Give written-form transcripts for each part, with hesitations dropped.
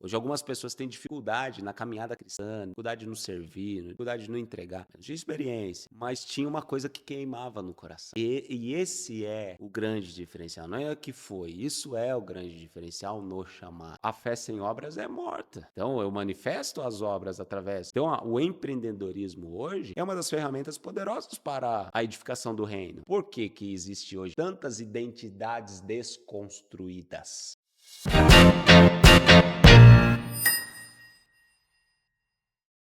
Hoje algumas pessoas têm dificuldade na caminhada cristã, dificuldade no servir, dificuldade no entregar. De experiência, mas tinha uma coisa que queimava no coração. E esse é o grande diferencial, não é que foi, isso é o grande diferencial no chamado. A fé sem obras é morta. Então eu manifesto as obras através. Então o empreendedorismo hoje é uma das ferramentas poderosas para a edificação do reino. Por que que existe hoje tantas identidades desconstruídas?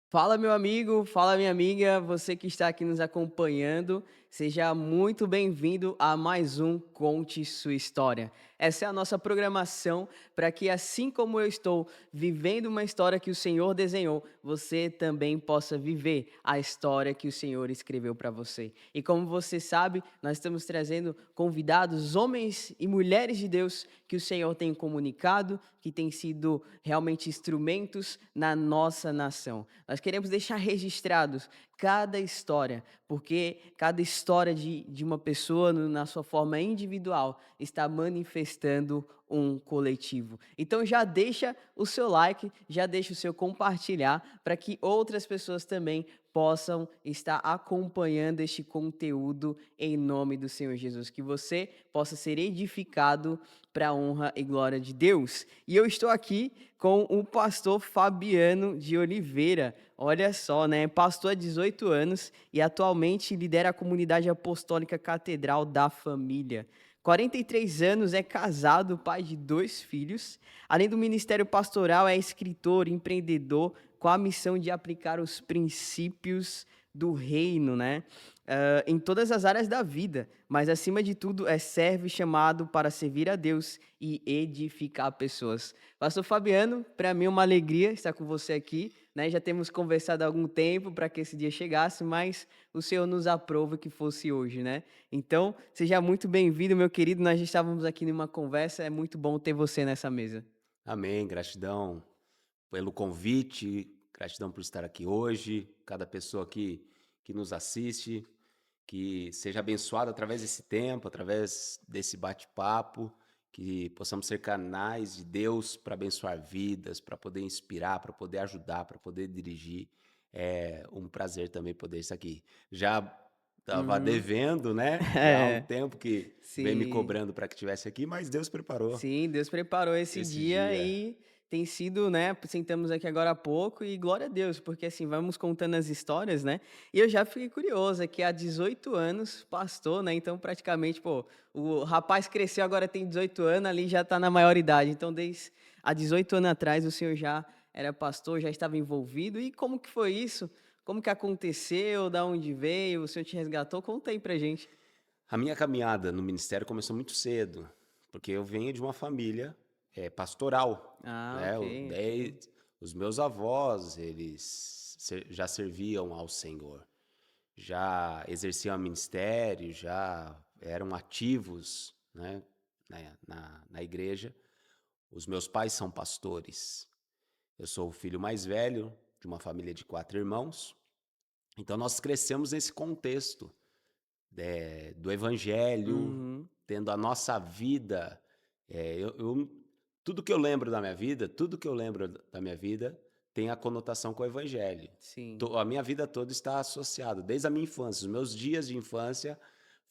Fala, meu amigo, fala, minha amiga, você que está aqui nos acompanhando, seja muito bem-vindo a mais um Conte Sua História. Essa é a nossa programação para que, assim como eu estou vivendo uma história que o Senhor desenhou, você também possa viver a história que o Senhor escreveu para você. E como você sabe, nós estamos trazendo convidados, homens e mulheres de Deus, que o Senhor tem comunicado, que têm sido realmente instrumentos na nossa nação. Nós queremos deixar registrados cada história, porque cada história de uma pessoa, na sua forma individual, está manifestando um coletivo. Então já deixa o seu like, já deixa o seu compartilhar, para que outras pessoas também possam estar acompanhando este conteúdo em nome do Senhor Jesus, que você possa ser edificado para a honra e glória de Deus. E eu estou aqui com o pastor Fabiano de Oliveira. Olha só, né? Pastor há 18 anos e atualmente lidera a comunidade apostólica Catedral da Família. 43 anos, é casado, pai de 2 filhos. Além do ministério pastoral, é escritor, empreendedor, com a missão de aplicar os princípios do reino, né? Em todas as áreas da vida, mas acima de tudo é servo e chamado para servir a Deus e edificar pessoas. Pastor Fabiano, para mim é uma alegria estar com você aqui, né? Já temos conversado há algum tempo para que esse dia chegasse, mas o Senhor nos aprova que fosse hoje, né? Então, seja muito bem-vindo, meu querido. Nós já estávamos aqui numa conversa, é muito bom ter você nessa mesa. Amém, gratidão pelo convite, gratidão por estar aqui hoje, cada pessoa que nos assiste, que seja abençoado através desse tempo, através desse bate-papo, que possamos ser canais de Deus para abençoar vidas, para poder inspirar, para poder ajudar, para poder dirigir. É um prazer também poder estar aqui. Já estava Uhum. devendo, né? Já há um É, tempo que vem me sim. cobrando para que estivesse aqui, mas Deus preparou Sim, Deus preparou esse esse dia dia. e tem sido, né, sentamos aqui agora há pouco e glória a Deus, porque assim, vamos contando as histórias, né, e eu já fiquei curioso, é que há 18 anos pastor, né, então praticamente, pô, o rapaz cresceu, agora tem 18 anos, ali já está na maioridade, então desde há 18 anos atrás o senhor já era pastor, já estava envolvido, e como que foi isso? Como que aconteceu, da onde veio, o senhor te resgatou? Conta aí pra gente. A minha caminhada no ministério começou muito cedo, porque eu venho de uma família pastoral, Ah, né? ok, ok. Os meus avós, eles já serviam ao Senhor, já exerciam ministério, já eram ativos, né? Na igreja. Os meus pais são pastores. Eu sou o filho mais velho de uma família de 4 irmãos. Então nós crescemos nesse contexto do evangelho, Uhum, tendo a nossa vida. Tudo que eu lembro da minha vida, tudo que eu lembro da minha vida tem a conotação com o evangelho. sim. A minha vida toda está associada, desde a minha infância. Os meus dias de infância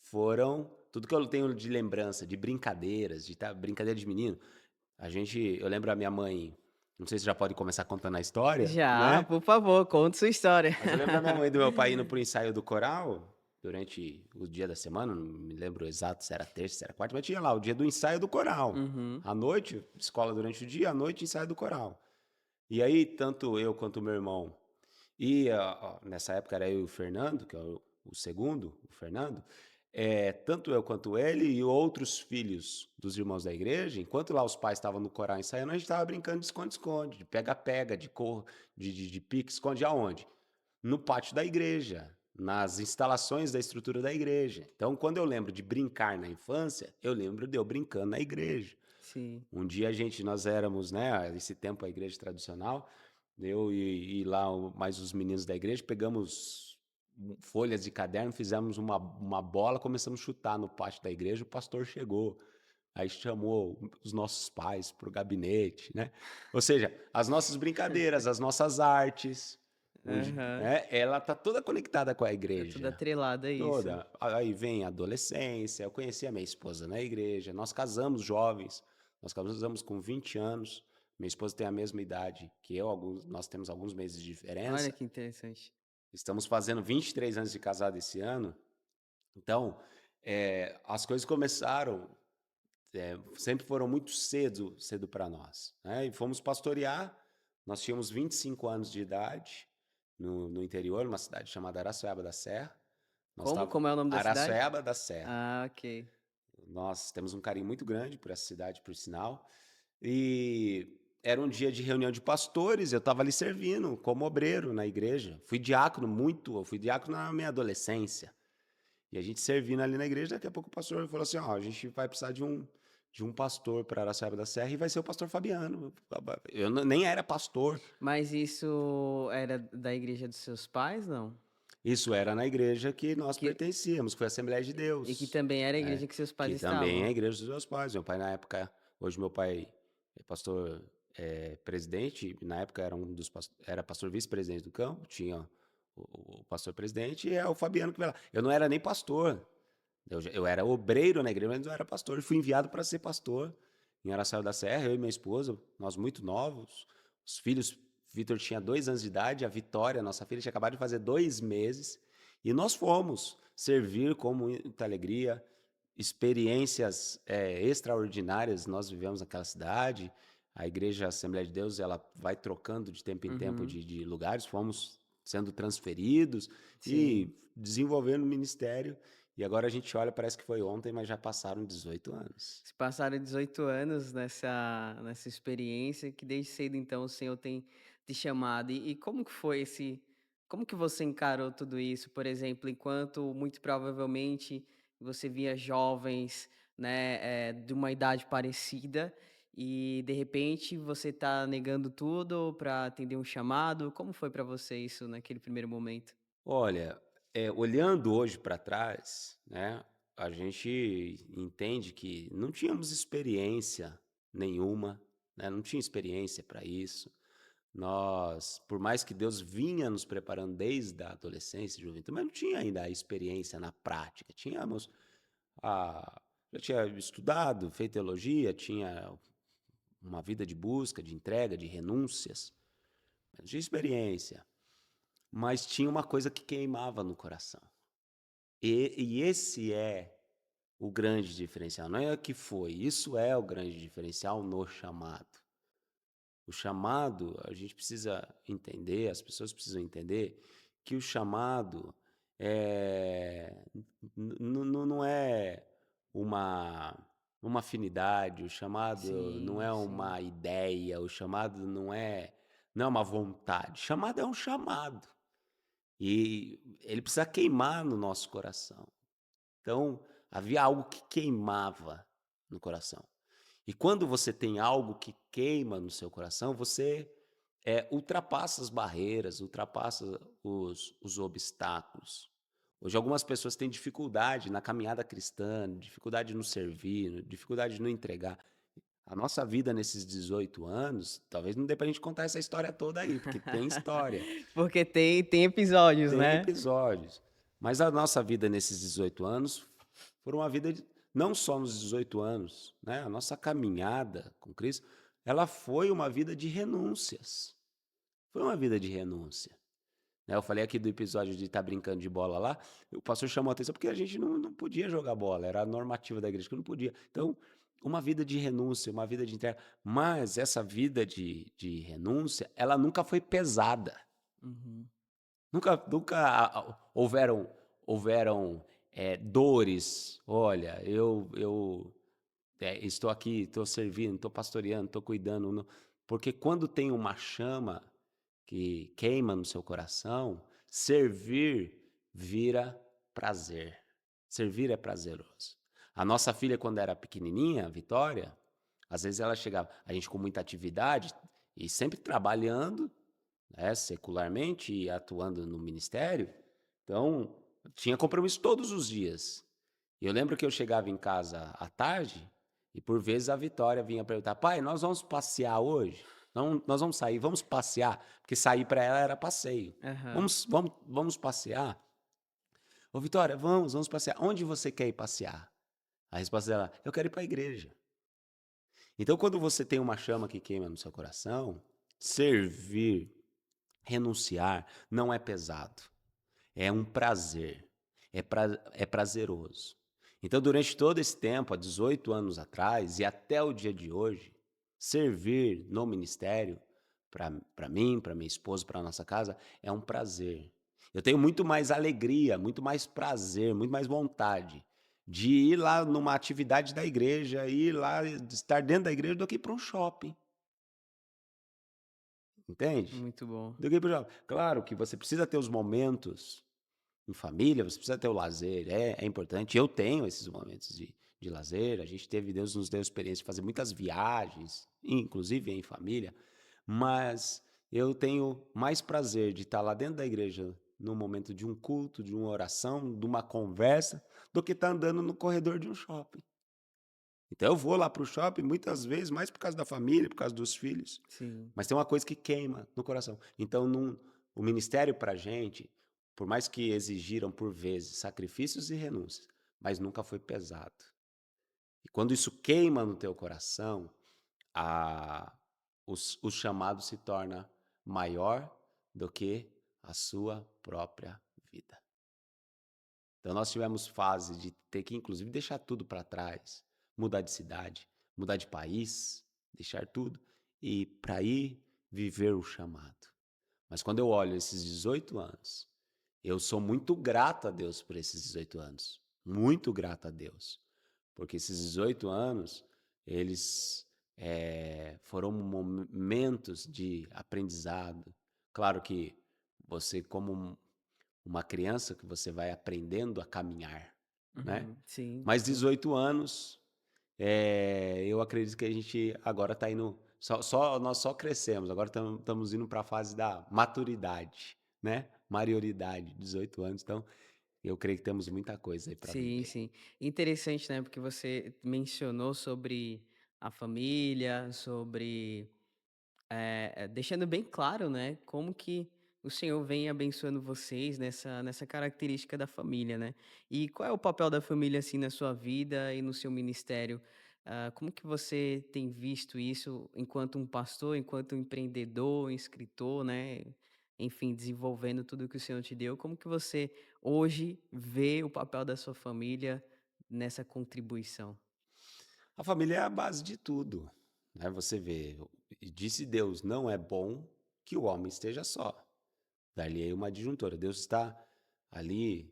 foram tudo que eu tenho de lembrança, de brincadeiras, brincadeira de menino. Eu lembro a minha mãe, não sei se já pode começar contando a história, Já, né? por favor, conte sua história. Mas eu lembro da minha mãe e do meu pai indo pro ensaio do coral durante o dia da semana, não me lembro exato se era terça, se era quarta, mas tinha lá o dia do ensaio do coral. Uhum, À noite, escola durante o dia, à noite, ensaio do coral. E aí, tanto eu quanto o meu irmão, nessa época era eu e o Fernando, que é o segundo, o Fernando, tanto eu quanto ele e outros filhos dos irmãos da igreja, enquanto lá os pais estavam no coral ensaiando, a gente estava brincando de esconde-esconde, de pega-pega, de cor, de pique, esconde aonde? No pátio da igreja, nas instalações da estrutura da igreja. Então, quando eu lembro de brincar na infância, eu lembro de eu brincando na igreja. sim. Um dia nós éramos, né, esse tempo a igreja tradicional, eu e lá mais os meninos da igreja, pegamos folhas de caderno, fizemos uma bola, começamos a chutar no pátio da igreja, o pastor chegou. Aí chamou os nossos pais para o gabinete, né? Ou seja, as nossas brincadeiras, as nossas artes, Aham. né? Ela tá toda conectada com a É tudo igreja. atrelado a isso. Toda. Aí vem a adolescência. Eu conheci a minha esposa na igreja. Nós casamos jovens. Nós casamos com 20 anos. Minha esposa tem a mesma idade que eu. Nós temos alguns meses de Olha diferença. que interessante. Estamos fazendo 23 anos de casado esse ano. Então, as coisas começaram, sempre foram muito cedo para nós, né? E fomos pastorear. Nós tínhamos 25 anos de idade no interior, numa cidade chamada Araçoiaba da Serra. Nós Como? estávamos Como é o nome da cidade? Araçoiaba da Serra. Ah, ok. Nós temos um carinho muito grande por essa cidade, por sinal. E era um dia de reunião de pastores, eu estava ali servindo como obreiro na igreja. Eu fui diácono na minha adolescência. E a gente servindo ali na igreja, daqui a pouco o pastor falou assim: ó, a gente vai precisar de um pastor para Araçoiaba da Serra e vai ser o pastor Fabiano. Eu nem era pastor. Mas isso era da igreja dos seus pais, não? Isso era na igreja que nós Que, pertencíamos, que foi a Assembleia de e que Deus, também era a né? igreja que seus pais Que também é a estavam. igreja dos meus pais. Meu pai, na época, hoje meu pai é pastor presidente, na época era pastor vice-presidente do campo, tinha o pastor presidente e é o Fabiano que vai lá. Eu não era nem pastor, eu era obreiro na igreja, mas não era pastor. Eu fui enviado para ser pastor em Araçaí da Serra, eu e minha esposa, nós muito novos. Os filhos, Vitor tinha 2 anos de idade, a Vitória, nossa filha, tinha acabado de fazer 2 meses. E nós fomos servir com muita alegria, experiências extraordinárias nós vivemos naquela cidade. A Igreja Assembleia de Deus, ela vai trocando de tempo em tempo Uhum. de lugares, fomos sendo transferidos Sim. e desenvolvendo o ministério. E agora a gente olha, parece que foi ontem, mas já passaram 18 anos. Se passaram 18 anos nessa experiência que desde cedo então o Senhor tem te chamado. E como que foi como que você encarou tudo isso? Por exemplo, enquanto muito provavelmente você via jovens, né, de uma idade parecida e de repente você está negando tudo para atender um chamado. Como foi para você isso naquele primeiro momento? Olha, olhando hoje para trás, né, a gente entende que não tínhamos experiência nenhuma, né, não tinha experiência para isso. Nós, por mais que Deus vinha nos preparando desde a adolescência e juventude, mas não tinha ainda a experiência na prática. Já tinha estudado, feito teologia, tinha uma vida de busca, de entrega, de renúncias, mas não tinha experiência. Mas tinha uma coisa que queimava no coração. E esse é o grande diferencial. Não é que foi, isso é o grande diferencial no chamado. O chamado, a gente precisa entender, as pessoas precisam entender que o chamado não é uma, uma afinidade, o chamado não Sim, é sim. uma ideia, o chamado não é uma vontade. Chamado é um chamado. E ele precisa queimar no nosso coração. Então, havia algo que queimava no coração. E quando você tem algo que queima no seu coração, você ultrapassa as barreiras, ultrapassa os obstáculos. Hoje, algumas pessoas têm dificuldade na caminhada cristã, dificuldade no servir, dificuldade no entregar. A nossa vida nesses 18 anos, talvez não dê para a gente contar essa história toda aí, porque tem história. Porque tem episódios, Tem né? episódios. Mas a nossa vida nesses 18 anos foram uma vida não só nos 18 anos, né? A nossa caminhada com Cristo, ela foi uma vida de renúncias. Foi uma vida de renúncia. Né? Eu falei aqui do episódio de estar brincando de bola lá, o pastor chamou a atenção porque a gente não podia jogar bola, era a normativa da igreja que não podia. Então, uma vida de renúncia, uma vida de entrega. Mas essa vida de renúncia, ela nunca foi pesada. Uhum. Nunca houveram dores. Olha, eu estou aqui, estou servindo, estou pastoreando, estou cuidando. Porque quando tem uma chama que queima no seu coração, servir vira prazer. Servir é prazeroso. A nossa filha, quando era pequenininha, a Vitória, às vezes ela chegava, a gente com muita atividade e sempre trabalhando, né, secularmente e atuando no ministério, então tinha compromisso todos os dias. E eu lembro que eu chegava em casa à tarde E por vezes a Vitória vinha perguntar: pai, nós vamos passear hoje? Não, nós vamos sair, vamos passear? Porque sair para ela era passeio. Aham. Vamos passear? Ô, Vitória, vamos passear. Onde você quer ir passear? A resposta dela: eu quero ir para a igreja. Então, quando você tem uma chama que queima no seu coração, servir, renunciar, não é pesado. É um prazer. É prazeroso. Então, durante todo esse tempo, há 18 anos atrás e até o dia de hoje, servir no ministério, para mim, para minha esposa, para nossa casa, é um prazer. Eu tenho muito mais alegria, muito mais prazer, muito mais vontade de ir lá numa atividade da igreja, ir lá, estar dentro da igreja, do que para um shopping. Entende? Muito bom. Do que para um shopping. Claro que você precisa ter os momentos em família, você precisa ter o lazer, é importante. Eu tenho esses momentos de lazer. A gente teve, Deus nos deu a experiência de fazer muitas viagens, inclusive em família, mas eu tenho mais prazer de estar lá dentro da igreja no momento de um culto, de uma oração, de uma conversa, do que estar andando no corredor de um shopping. Então eu vou lá para o shopping muitas vezes, mais por causa da família, por causa dos filhos, Sim. mas tem uma coisa que queima no coração. Então, o ministério para a gente, por mais que exigiram por vezes sacrifícios e renúncias, mas nunca foi pesado. E quando isso queima no teu coração, a, o chamado se torna maior do que a sua própria vida. Então, nós tivemos fase de ter que, inclusive, deixar tudo para trás, mudar de cidade, mudar de país, deixar tudo, e para ir viver o chamado. Mas quando eu olho esses 18 anos, eu sou muito grato a Deus por esses 18 anos. Muito grato a Deus. Porque esses 18 anos, eles foram momentos de aprendizado. Claro que você, como uma criança, que você vai aprendendo a caminhar, né? Uhum. Sim, Mas sim. 18 anos, eu acredito que a gente agora está indo. Nós só crescemos, agora estamos indo para a fase da maturidade, né? Maioridade, 18 anos. Então, eu creio que temos muita coisa aí para Sim, viver. sim. Interessante, né, porque você mencionou sobre a família, sobre deixando bem claro, né, como que o Senhor vem abençoando vocês nessa característica da família, né. E qual é o papel da família, assim, na sua vida e no seu ministério? Como que você tem visto isso enquanto um pastor, enquanto um empreendedor, um escritor, né, enfim, desenvolvendo tudo que o Senhor te deu, como que você hoje vê o papel da sua família nessa contribuição? A família é a base de tudo, né? Você vê, disse Deus, não é bom que o homem esteja só. Dar-lhe aí uma adjuntora. Deus está ali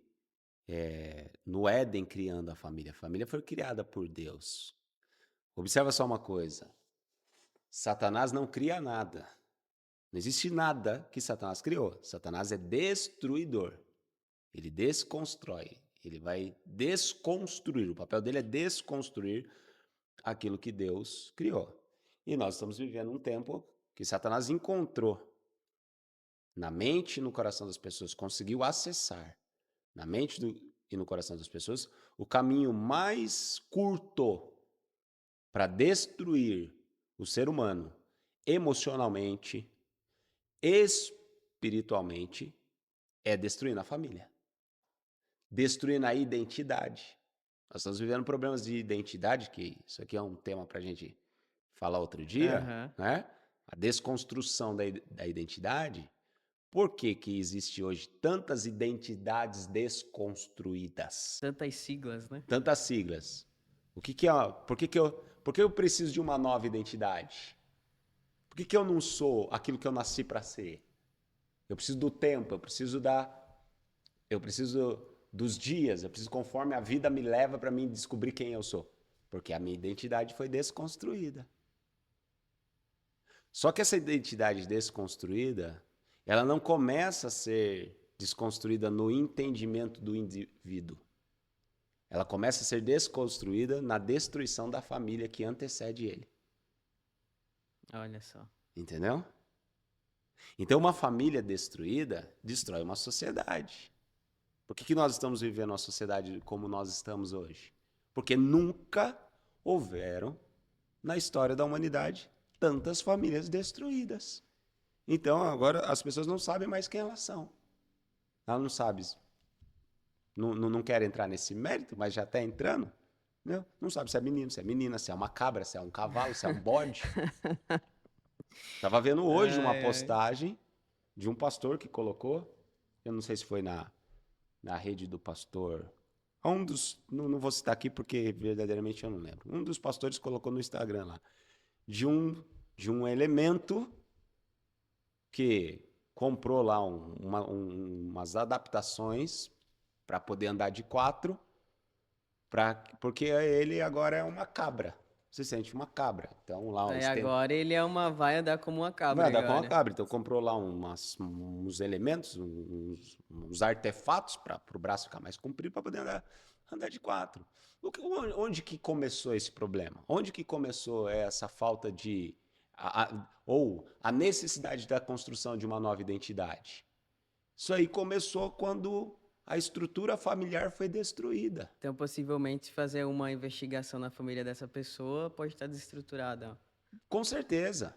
no Éden criando a família. A família foi criada por Deus. Observa só uma coisa: Satanás não cria nada. Não existe nada que Satanás criou. Satanás é destruidor. Ele desconstrói. Ele vai desconstruir. O papel dele é desconstruir aquilo que Deus criou. E nós estamos vivendo um tempo que Satanás encontrou na mente e no coração das pessoas, conseguiu acessar na mente e no coração das pessoas o caminho mais curto para destruir o ser humano emocionalmente, espiritualmente, é destruindo a família, destruindo a identidade. Nós estamos vivendo problemas de identidade, que isso aqui é um tema para a gente falar outro dia, Aham. né? A desconstrução da identidade. Por que que existe hoje tantas identidades desconstruídas? Tantas siglas, né? Tantas siglas. O que que é, por que eu preciso de uma nova identidade? Por que que eu não sou aquilo que eu nasci para ser? Eu preciso do tempo, eu preciso dos dias, eu preciso conforme a vida me leva para mim descobrir quem eu sou, porque a minha identidade foi desconstruída. Só que essa identidade desconstruída, ela não começa a ser desconstruída no entendimento do indivíduo. Ela começa a ser desconstruída na destruição da família que antecede ele. Olha só. Entendeu? Então, uma família destruída destrói uma sociedade. Por que nós estamos vivendo uma sociedade como nós estamos hoje? Porque nunca houveram, na história da humanidade, tantas famílias destruídas. Então, agora, as pessoas não sabem mais quem elas são. Elas não sabem, não querem entrar nesse mérito, mas já está entrando. Não sabe se é menino, se é menina, se é uma cabra, se é um cavalo, se é um bode. Estava vendo hoje uma Ai, ai. postagem de um pastor que colocou, eu não sei se foi na rede do pastor, não vou citar aqui porque verdadeiramente eu não lembro. Um dos pastores colocou no Instagram lá, de um elemento que comprou lá umas adaptações para poder andar de quatro, porque ele agora é uma cabra. Se sente uma cabra. Então lá Aí eles têm. agora ele vai andar como uma Vai cabra andar com uma agora. cabra. Então comprou lá uns elementos, uns artefatos para o braço ficar mais comprido para poder andar de quatro. Onde que começou esse problema? Onde que começou essa falta de. Ou a necessidade da construção de uma nova identidade? Isso aí começou quando a estrutura familiar foi destruída. Então, possivelmente, fazer uma investigação na família dessa pessoa pode estar desestruturada. Com certeza.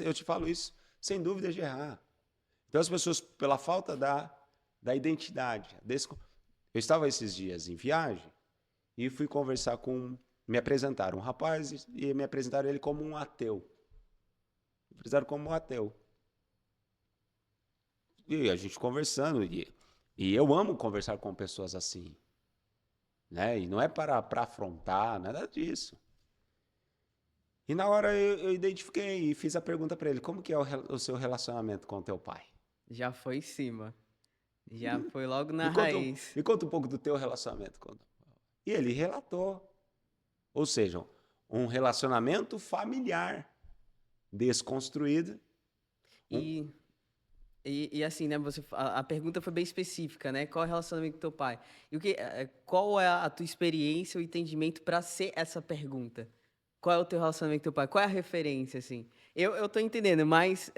Eu te falo isso sem dúvida de errar. Então as pessoas, pela falta da identidade, eu estava esses dias em viagem e fui conversar me apresentaram um rapaz e me apresentaram ele como um ateu. Me apresentaram como um ateu. E a gente conversando, e eu amo conversar com pessoas assim, né? E não é para afrontar, nada disso. E na hora eu identifiquei e fiz a pergunta para ele, como que é o seu relacionamento com o teu pai? Já foi em cima. Já foi logo na Me conta, raiz. me conta um pouco do teu relacionamento com o teu pai. E ele relatou. Ou seja, um relacionamento familiar desconstruído. Um- E, e assim, né? A pergunta foi bem específica, né? Qual é o relacionamento com teu pai? E qual é a tua experiência, o entendimento para ser essa pergunta? Qual é o teu relacionamento com teu pai? Qual é a referência, assim? Eu tô entendendo, mas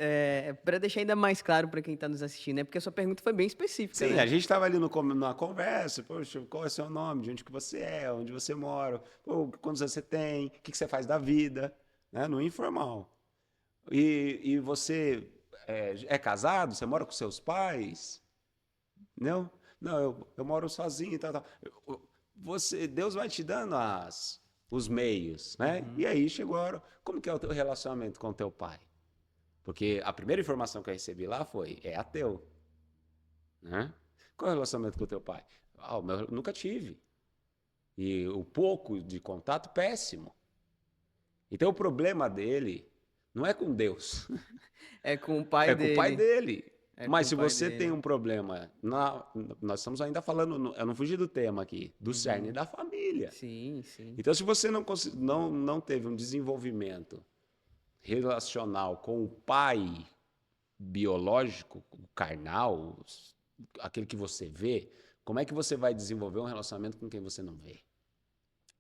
para deixar ainda mais claro para quem tá nos assistindo, né? Porque a sua pergunta foi bem específica, Sim, a né? gente estava ali numa conversa, poxa, qual é o seu nome, de onde que você é, onde você mora, pô, quantos anos você tem, o que que você faz da vida, né? No informal. E você é casado? Você mora com seus pais? Não? Não, eu moro sozinho e tal, tal. Deus vai te dando os meios, né? Uhum. E aí chegou a hora, como que é o teu relacionamento com o teu pai? Porque a primeira informação que eu recebi lá foi, é ateu, né? Qual é o relacionamento com o teu pai? Ah, nunca tive. E o pouco de contato, péssimo. Então o problema dele não é com Deus, É com o pai é com o pai dele. dele. É com Mas o se pai você tem dele. um problema, nós estamos ainda falando, eu não fugi do tema aqui, do cerne Uhum. da família. Sim, sim. Então, se você não teve um desenvolvimento relacional com o pai biológico, o carnal, aquele que você vê, como é que você vai desenvolver um relacionamento com quem você não vê?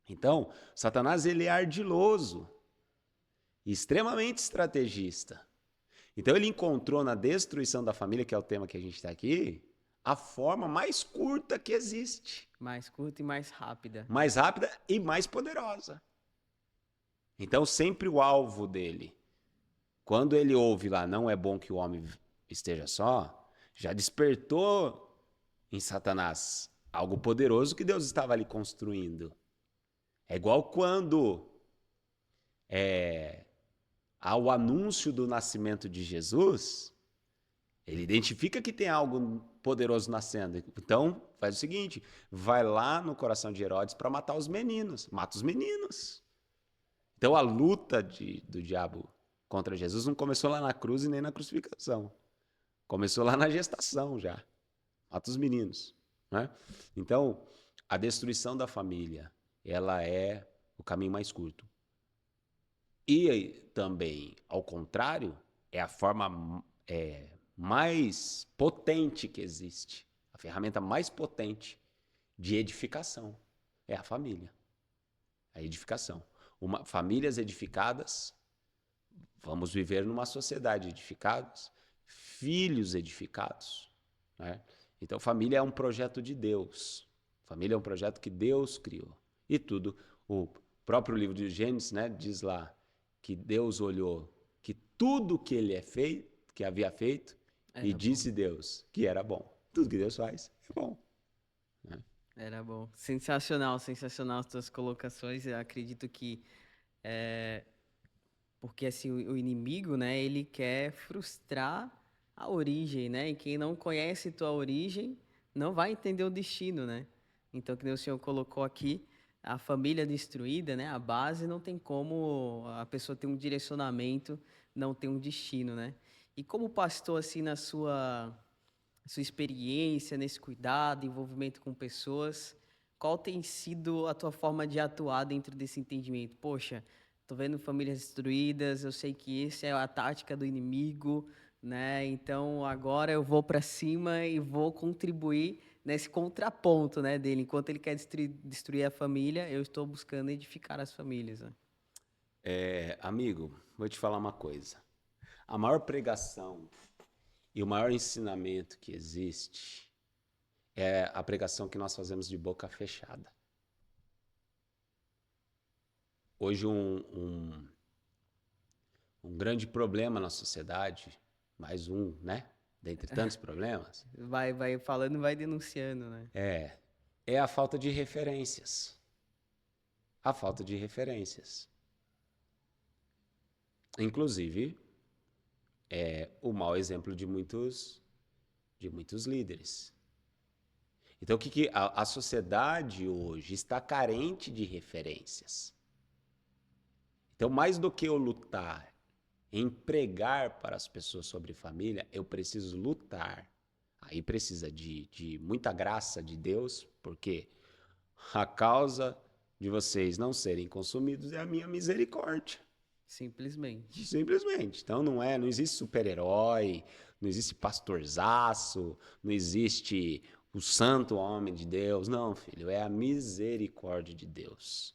Então, Satanás ele é ardiloso, extremamente estrategista. Então ele encontrou na destruição da família, que é o tema que a gente está aqui, a forma mais curta que existe, Mais curta e mais rápida. mais rápida e mais poderosa. Então sempre o alvo dele, quando ele ouve lá, não é bom que o homem esteja só, já despertou em Satanás algo poderoso que Deus estava ali construindo. É igual quando há o anúncio do nascimento de Jesus, ele identifica que tem algo poderoso nascendo. Então, faz o seguinte: vai lá no coração de Herodes para matar os meninos. Mata os meninos. Então, a luta do diabo contra Jesus não começou lá na cruz e nem na crucificação. Começou lá na gestação já. Mata os meninos. Né? Então, a destruição da família, ela é o caminho mais curto. E também, ao contrário, é a forma mais potente que existe. A ferramenta mais potente de edificação é a família. A edificação. Famílias edificadas, vamos viver numa sociedade edificada, filhos edificados. Né? Então, família é um projeto de Deus. Família é um projeto que Deus criou. E tudo O próprio livro de Gênesis, né, diz lá que Deus olhou que tudo que ele que havia feito, e Era bom. disse Deus que era bom. Tudo que Deus faz é bom. Né? Era bom. Sensacional, sensacional as tuas colocações. Eu acredito que porque assim o inimigo, né, ele quer frustrar a origem, né? E quem não conhece tua origem não vai entender o destino, né? Então, que nem o senhor colocou aqui, a família destruída, né? A base não tem como a pessoa ter um direcionamento, não ter um destino, né? E como pastor assim na sua experiência nesse cuidado, envolvimento com pessoas, qual tem sido a tua forma de atuar dentro desse entendimento? Poxa, tô vendo famílias destruídas, eu sei que essa é a tática do inimigo, né? Então agora eu vou para cima e vou contribuir nesse contraponto, né, dele. Enquanto ele quer destruir a família, eu estou buscando edificar as famílias, né? Amigo, vou te falar uma coisa. A maior pregação e o maior ensinamento que existe é a pregação que nós fazemos de boca fechada. Hoje, um grande problema na sociedade, mais um, né? Dentre tantos problemas, Vai falando, vai denunciando, né? é a falta de referências. A falta de referências. Inclusive, o mau exemplo de muitos líderes. Então, que a sociedade hoje está carente de referências. Então, mais do que eu lutar em pregar para as pessoas sobre família, eu preciso lutar. Aí precisa de muita graça de Deus, porque a causa de vocês não serem consumidos é a minha misericórdia. Simplesmente. Simplesmente. Então não existe super-herói, não existe pastorzaço, não existe o santo homem de Deus. Não, filho, é a misericórdia de Deus.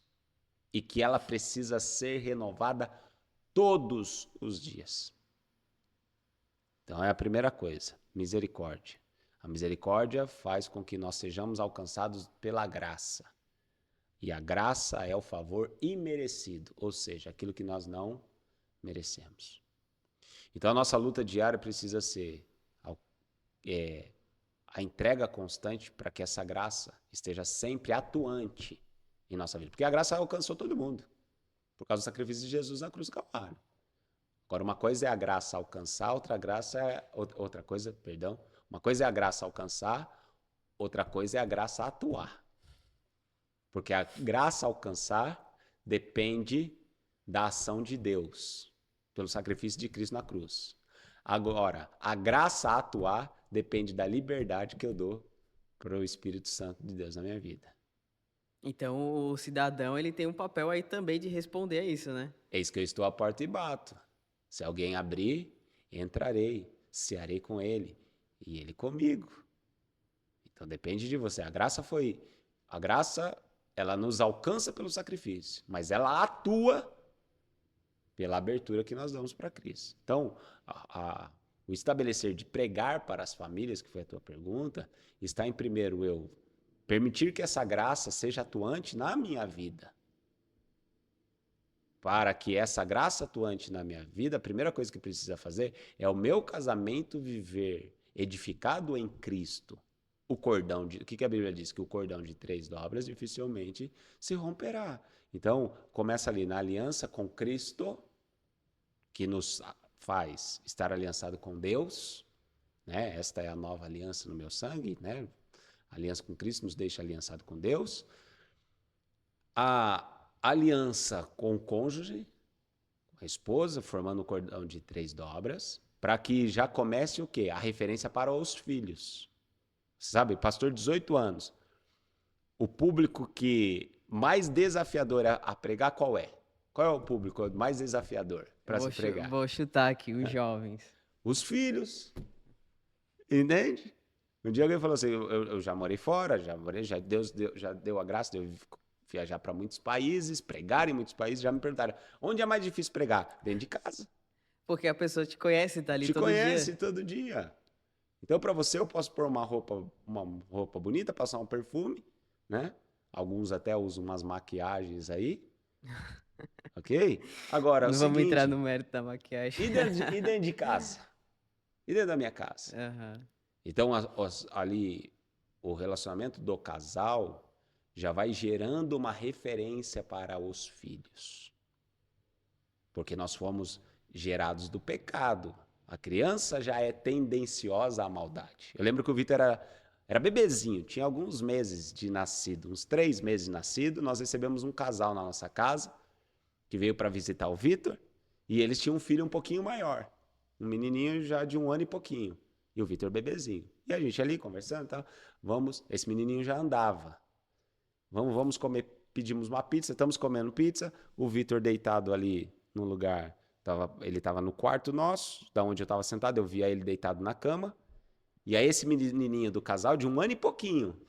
E que ela precisa ser renovada todos os dias. Então é a primeira coisa, misericórdia. A misericórdia faz com que nós sejamos alcançados pela graça. E a graça é o favor imerecido, ou seja, aquilo que nós não merecemos. Então a nossa luta diária precisa ser a entrega constante para que essa graça esteja sempre atuante em nossa vida. Porque a graça alcançou todo mundo, por causa do sacrifício de Jesus na cruz do Calvário. Agora, uma coisa é a graça alcançar, uma coisa é a graça alcançar, outra coisa é a graça atuar. Porque a graça alcançar depende da ação de Deus, pelo sacrifício de Cristo na cruz. Agora, a graça atuar depende da liberdade que eu dou para o Espírito Santo de Deus na minha vida. Então o cidadão ele tem um papel aí também de responder a isso, né? É isso que eu estou à porta e bato. Se alguém abrir, entrarei, cearei com ele e ele comigo. Então depende de você. A graça, ela nos alcança pelo sacrifício, mas ela atua pela abertura que nós damos para Cristo. Então, o estabelecer de pregar para as famílias, que foi a tua pergunta, está em primeiro eu permitir que essa graça seja atuante na minha vida. Para que essa graça atuante na minha vida, a primeira coisa que precisa fazer é o meu casamento viver edificado em Cristo. O que a Bíblia diz? Que o cordão de 3 dobras dificilmente se romperá. Então, começa ali na aliança com Cristo, que nos faz estar aliançado com Deus, né? Esta é a nova aliança no meu sangue, né? A aliança com Cristo nos deixa aliançado com Deus. A aliança com o cônjuge, com a esposa, formando um cordão de 3 dobras, para que já comece o quê? A referência para os filhos. Sabe, pastor de 18 anos, o público que mais desafiador a pregar qual é? Qual é o público mais desafiador para se pregar? Vou chutar aqui, os jovens. Os filhos. Entende? Um dia alguém falou assim, eu já morei fora, Deus já deu a graça de eu viajar para muitos países, pregar em muitos países, já me perguntaram, onde é mais difícil pregar? Dentro de casa. Porque a pessoa te conhece, tá ali Te todo conhece dia. todo dia. Então, para você, eu posso pôr uma roupa bonita, passar um perfume, né? Alguns até usam umas maquiagens aí, ok? Agora, é o Não vamos entrar seguinte, no mérito da maquiagem. e dentro de casa? E dentro da minha casa? Aham. Então, ali, o relacionamento do casal já vai gerando uma referência para os filhos. Porque nós fomos gerados do pecado. A criança já é tendenciosa à maldade. Eu lembro que o Vitor era bebezinho, tinha alguns meses de nascido, uns 3 meses de nascido. Nós recebemos um casal na nossa casa que veio para visitar o Vitor e eles tinham um filho um pouquinho maior, um menininho já de 1 ano e pouquinho. E o Vitor bebezinho. E a gente ali conversando, tá? Esse menininho já andava. Vamos comer, pedimos uma pizza, estamos comendo pizza, o Vitor deitado ali no lugar, ele estava no quarto nosso, da onde eu estava sentado, eu via ele deitado na cama, e aí esse menininho do casal, de 1 ano e pouquinho,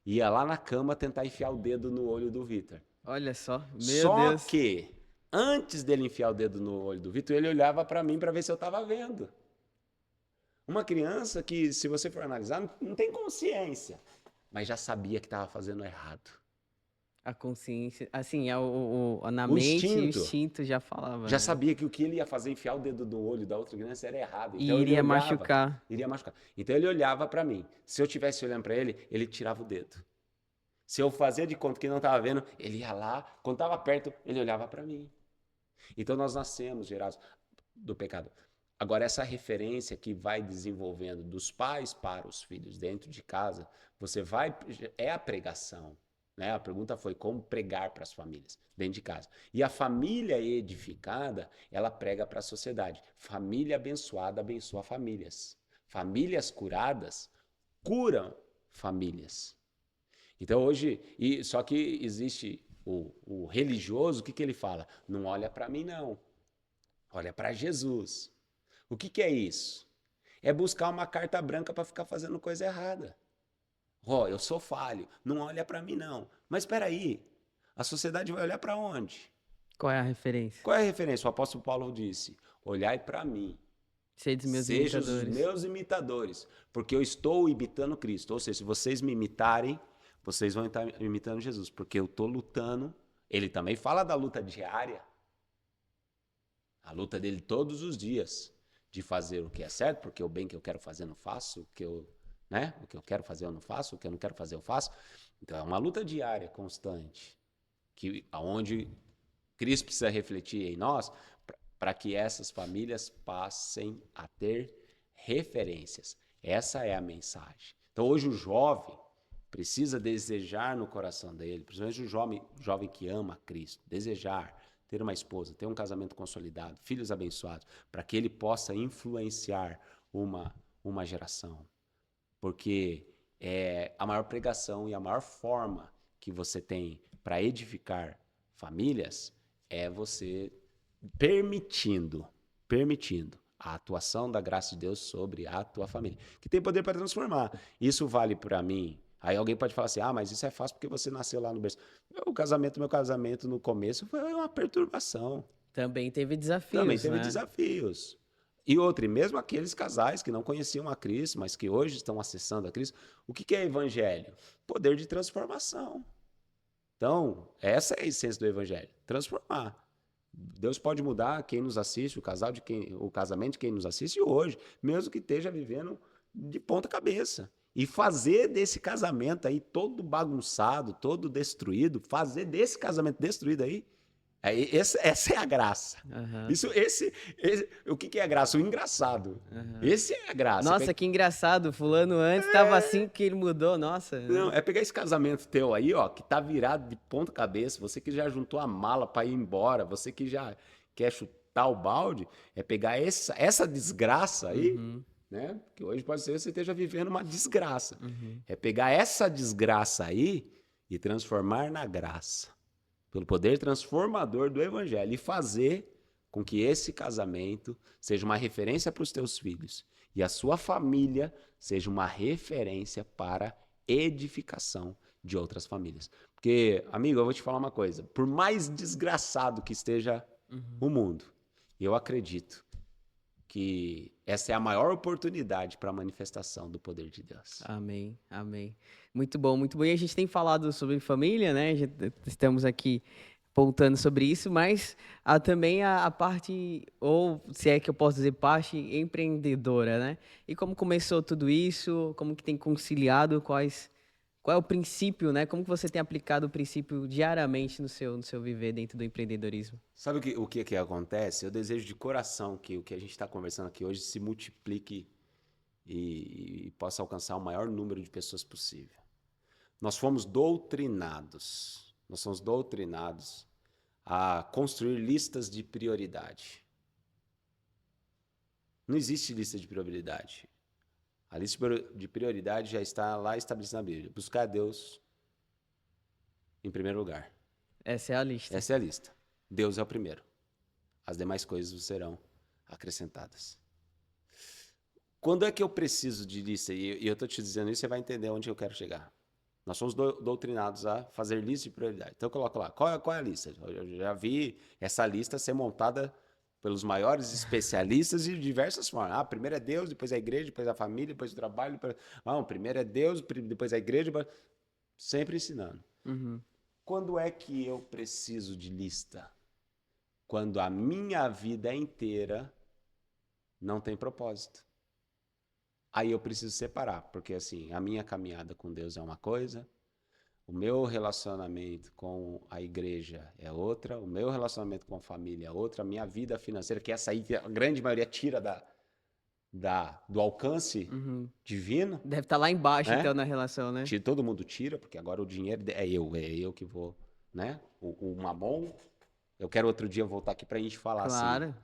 ia lá na cama tentar enfiar o dedo no olho do Vitor. Olha só, meu Só Deus. que, antes dele enfiar o dedo no olho do Vitor, ele olhava para mim para ver se eu estava vendo. Uma criança que, se você for analisar, não tem consciência, mas já sabia que estava fazendo errado. A consciência, assim, na O mente, o instinto instinto já falava, já né? sabia que o que ele ia fazer, enfiar o dedo no olho da outra criança, era errado. Então E ele iria olhava, machucar. iria machucar. Então ele olhava para mim. Se eu estivesse olhando para ele, ele tirava o dedo. Se eu fazia de conta que não estava vendo, ele ia lá. Quando estava perto, ele olhava para mim. Então nós nascemos gerados do pecado. Agora, essa referência que vai desenvolvendo dos pais para os filhos dentro de casa, é a pregação. Né? A pergunta foi como pregar para as famílias dentro de casa. E a família edificada, ela prega para a sociedade. Família abençoada abençoa famílias. Famílias curadas curam famílias. Então hoje, só que existe o religioso, o que ele fala? Não olha para mim não, olha para Jesus. O que é isso? É buscar uma carta branca para ficar fazendo coisa errada. Eu sou falho, não olha para mim não. Mas espera aí, a sociedade vai olhar para onde? Qual é a referência? Qual é a referência? O apóstolo Paulo disse, olhai para mim, Sedes meus sejam os imitadores. meus imitadores, porque eu estou imitando Cristo. Ou seja, se vocês me imitarem, vocês vão estar imitando Jesus, porque eu estou lutando. Ele também fala da luta diária, a luta dele todos os dias, de fazer o que é certo, porque o bem que eu quero fazer eu não faço, o que eu quero fazer eu não faço, o que eu não quero fazer eu faço. Então é uma luta diária, constante, aonde Cristo precisa refletir em nós para que essas famílias passem a ter referências. Essa é a mensagem. Então hoje o jovem precisa desejar no coração dele, principalmente o jovem que ama Cristo, desejar ter uma esposa, ter um casamento consolidado, filhos abençoados, para que ele possa influenciar uma geração. Porque a maior pregação e a maior forma que você tem para edificar famílias é você permitindo a atuação da graça de Deus sobre a tua família, que tem poder para transformar. Isso vale para mim. Aí alguém pode falar assim, mas isso é fácil porque você nasceu lá no berço. Meu casamento no começo foi uma perturbação. Também teve Também desafios, teve né? desafios. E mesmo aqueles casais que não conheciam a Cristo, mas que hoje estão acessando a Cristo, o que é evangelho? Poder de transformação. Então, essa é a essência do evangelho, transformar. Deus pode mudar quem nos assiste, o casamento de quem nos assiste hoje, mesmo que esteja vivendo de ponta cabeça. E fazer desse casamento aí todo bagunçado, todo destruído, fazer desse casamento destruído aí, essa é a graça. Uhum. O que é a graça? O engraçado. Uhum. Esse é a graça. Nossa, que engraçado. Fulano antes estava assim que ele mudou. Nossa. Não, é pegar esse casamento teu aí, ó, que tá virado de ponta cabeça, você que já juntou a mala para ir embora, você que já quer chutar o balde, é pegar essa desgraça aí, né? Que hoje pode ser que você esteja vivendo uma desgraça. É pegar essa desgraça aí e transformar na graça. Pelo poder transformador do evangelho e fazer com que esse casamento seja uma referência para os teus filhos e a sua família seja uma referência para edificação de outras famílias. Porque, amigo, eu vou te falar uma coisa, por mais desgraçado que esteja o mundo, eu acredito que essa é a maior oportunidade para a manifestação do poder de Deus. Amém, amém. Muito bom, muito bom. E a gente tem falado sobre família, né? Estamos aqui voltando sobre isso, mas há também a parte, ou se é que eu posso dizer, parte empreendedora, né? E como começou tudo isso? Como que tem conciliado? Qual é o princípio, né? Como que você tem aplicado o princípio diariamente no seu viver dentro do empreendedorismo? Sabe o que acontece? Eu desejo de coração que o que a gente está conversando aqui hoje se multiplique e possa alcançar o maior número de pessoas possível. Nós somos doutrinados a construir listas de prioridade. Não existe lista de prioridade. A lista de prioridade já está lá estabelecida na Bíblia. Buscar a Deus em primeiro lugar. Essa é a lista. Essa é a lista. Deus é o primeiro. As demais coisas serão acrescentadas. Quando é que eu preciso de lista? E eu estou te dizendo isso, você vai entender onde eu quero chegar. Nós somos doutrinados a fazer lista de prioridade. Então eu coloco lá, qual é a lista? Eu já vi essa lista ser montada pelos maiores especialistas de diversas formas. Primeiro é Deus, depois a igreja, depois a família, depois o trabalho. Primeiro é Deus, depois a igreja. Sempre ensinando. Uhum. Quando é que eu preciso de lista? Quando a minha vida inteira não tem propósito. Aí eu preciso separar, porque assim, a minha caminhada com Deus é uma coisa, o meu relacionamento com a igreja é outra, o meu relacionamento com a família é outra, a minha vida financeira, que essa aí a grande maioria tira do alcance divino. Deve estar lá embaixo, né? então, na relação, né? Todo mundo tira, porque agora o dinheiro é eu que vou, né? O mamon, eu quero outro dia voltar aqui pra gente falar Claro. assim.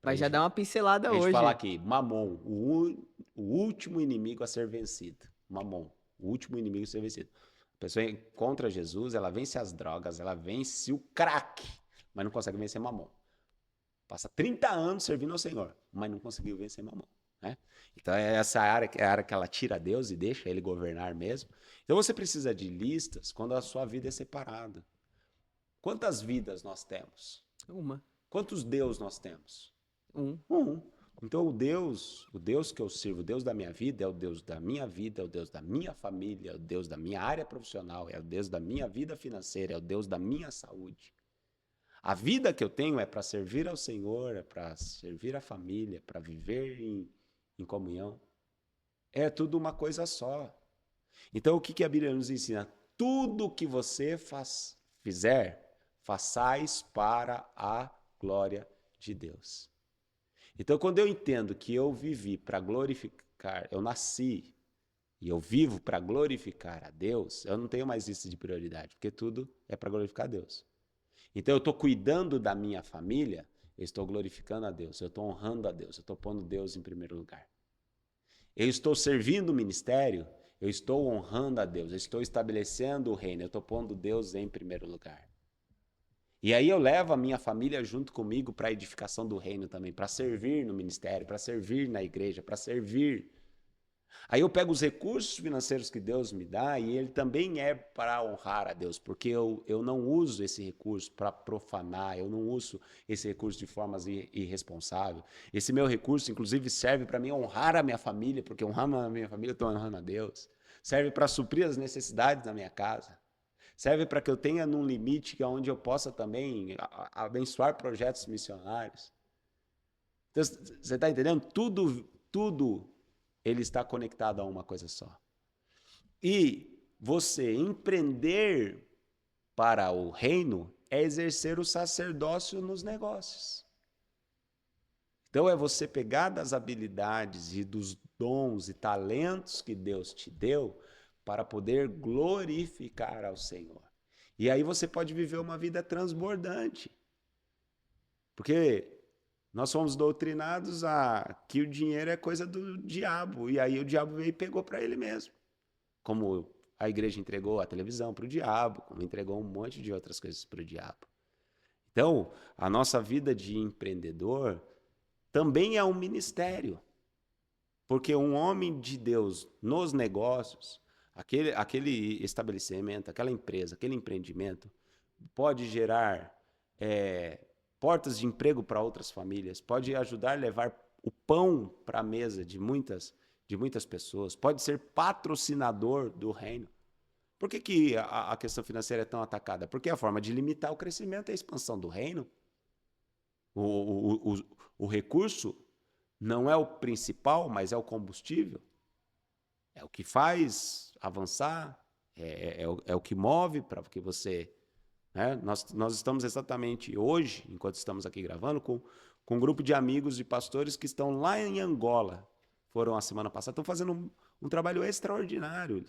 Mas já dá uma pincelada A gente hoje. falar aqui, mamon, o último inimigo a ser vencido. Mamon, o último inimigo a ser vencido. A pessoa encontra Jesus, ela vence as drogas, ela vence o crack, mas não consegue vencer mamon. Passa 30 anos servindo ao Senhor, mas não conseguiu vencer mamon. Né? Então essa área é a área que ela tira Deus e deixa ele governar mesmo. Então você precisa de listas quando a sua vida é separada. Quantas vidas nós temos? Uma. Quantos Deus nós temos? Um. Então o Deus que eu sirvo, o Deus da minha vida, é o Deus da minha vida, é o Deus da minha família, é o Deus da minha área profissional, é o Deus da minha vida financeira, é o Deus da minha saúde. A vida que eu tenho é para servir ao Senhor, é para servir a família, para viver em comunhão. É tudo uma coisa só. Então o que a Bíblia nos ensina? Tudo que você fizer, façais para a glória de Deus. Então, quando eu entendo que eu vivi para glorificar, eu nasci e eu vivo para glorificar a Deus, eu não tenho mais lista de prioridade, porque tudo é para glorificar a Deus. Então, eu estou cuidando da minha família, eu estou glorificando a Deus, eu estou honrando a Deus, eu estou pondo Deus em primeiro lugar. Eu estou servindo o ministério, eu estou honrando a Deus, eu estou estabelecendo o reino, eu estou pondo Deus em primeiro lugar. E aí eu levo a minha família junto comigo para a edificação do reino também, para servir no ministério, para servir na igreja, para servir. Aí eu pego os recursos financeiros que Deus me dá e ele também é para honrar a Deus, porque eu não uso esse recurso para profanar, eu não uso esse recurso de formas irresponsáveis. Esse meu recurso, inclusive, serve para mim honrar a minha família, porque honrando a minha família eu estou honrando a Deus. Serve para suprir as necessidades da minha casa. Serve para que eu tenha num limite onde eu possa também abençoar projetos missionários. Então, você está entendendo? Tudo ele está conectado a uma coisa só. E você empreender para o reino é exercer o sacerdócio nos negócios. Então é você pegar das habilidades e dos dons e talentos que Deus te deu para poder glorificar ao Senhor. E aí você pode viver uma vida transbordante. Porque nós somos doutrinados a que o dinheiro é coisa do diabo. E aí o diabo veio e pegou para ele mesmo. Como a igreja entregou a televisão para o diabo, como entregou um monte de outras coisas para o diabo. Então, a nossa vida de empreendedor também é um ministério. Porque um homem de Deus nos negócios, aquele estabelecimento, aquela empresa, aquele empreendimento, pode gerar portas de emprego para outras famílias, pode ajudar a levar o pão para a mesa de muitas pessoas, pode ser patrocinador do reino. Por que, que a questão financeira é tão atacada? Porque é a forma de limitar o crescimento e a expansão do reino. O recurso não é o principal, mas é o combustível. É o que faz avançar, é o que move para que você... Né? Nós estamos exatamente hoje, enquanto estamos aqui gravando, com um grupo de amigos e pastores que estão lá em Angola. Foram a semana passada, estão fazendo um trabalho extraordinário.